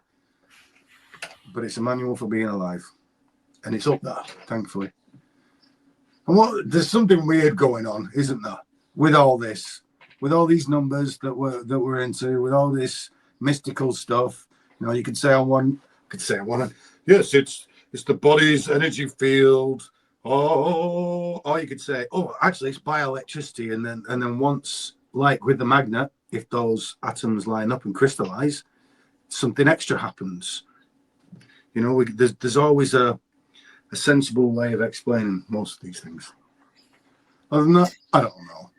S2: but it's a manual for being alive, and it's up there, thankfully. And there's something weird going on, isn't there, with all this, with all these numbers that we're into, with all this mystical stuff. You know, you could say on one, yes, it's the body's energy field. Oh, or you could say, oh, actually, it's bioelectricity, and then once, like with the magnet, if those atoms line up and crystallize, something extra happens. You know, there's always a sensible way of explaining most of these things. Other than that, I don't know.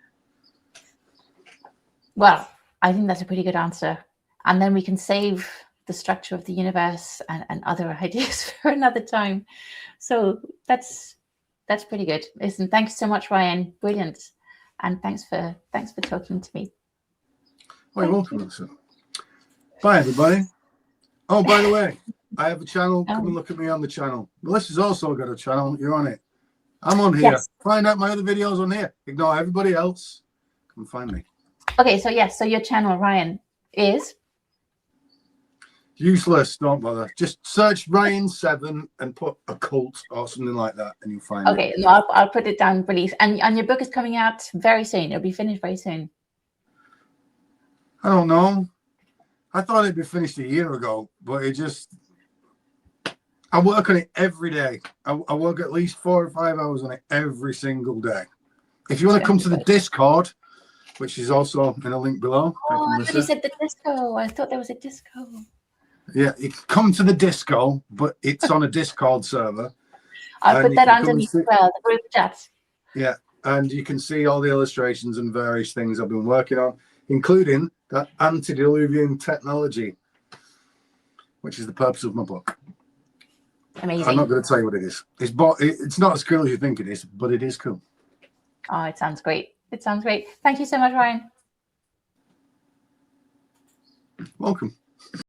S1: Well, I think that's a pretty good answer, and then we can save the structure of the universe and other ideas for another time. So that's pretty good. Listen, thanks so much, Ryan. Brilliant. And thanks for talking to me.
S2: Well, you're welcome, Melissa. Bye, everybody. Oh, by the way, I have a channel. Come and look at me on the channel. Melissa's also got a channel. You're on it. I'm on here. Yes. Find out my other videos on here. Ignore everybody else. Come find me.
S1: Okay, so yes, so your channel, Ryan, is
S2: useless. Don't bother. Just search Ryan7 and put occult or something like that, and you'll find it.
S1: Okay, no, I'll put it down, release. And your book is coming out very soon. It'll be finished very soon.
S2: I don't know. I thought it'd be finished a year ago, but I work on it every day. I work at least 4 or 5 hours on it every single day. If you want to come to the Discord, which is also in a link below.
S1: Oh, I thought you said the disco. I thought there was a disco.
S2: Yeah, you can come to the disco, but it's on a Discord server.
S1: I'll put that underneath as well, the group chat.
S2: Yeah, and you can see all the illustrations and various things I've been working on, including that antediluvian technology, which is the purpose of my book.
S1: Amazing.
S2: I'm not going to tell you what it is. It's not as cool as you think it is, but it is cool.
S1: Oh, it sounds great. It sounds great. Thank you so much, Ryan.
S2: Welcome.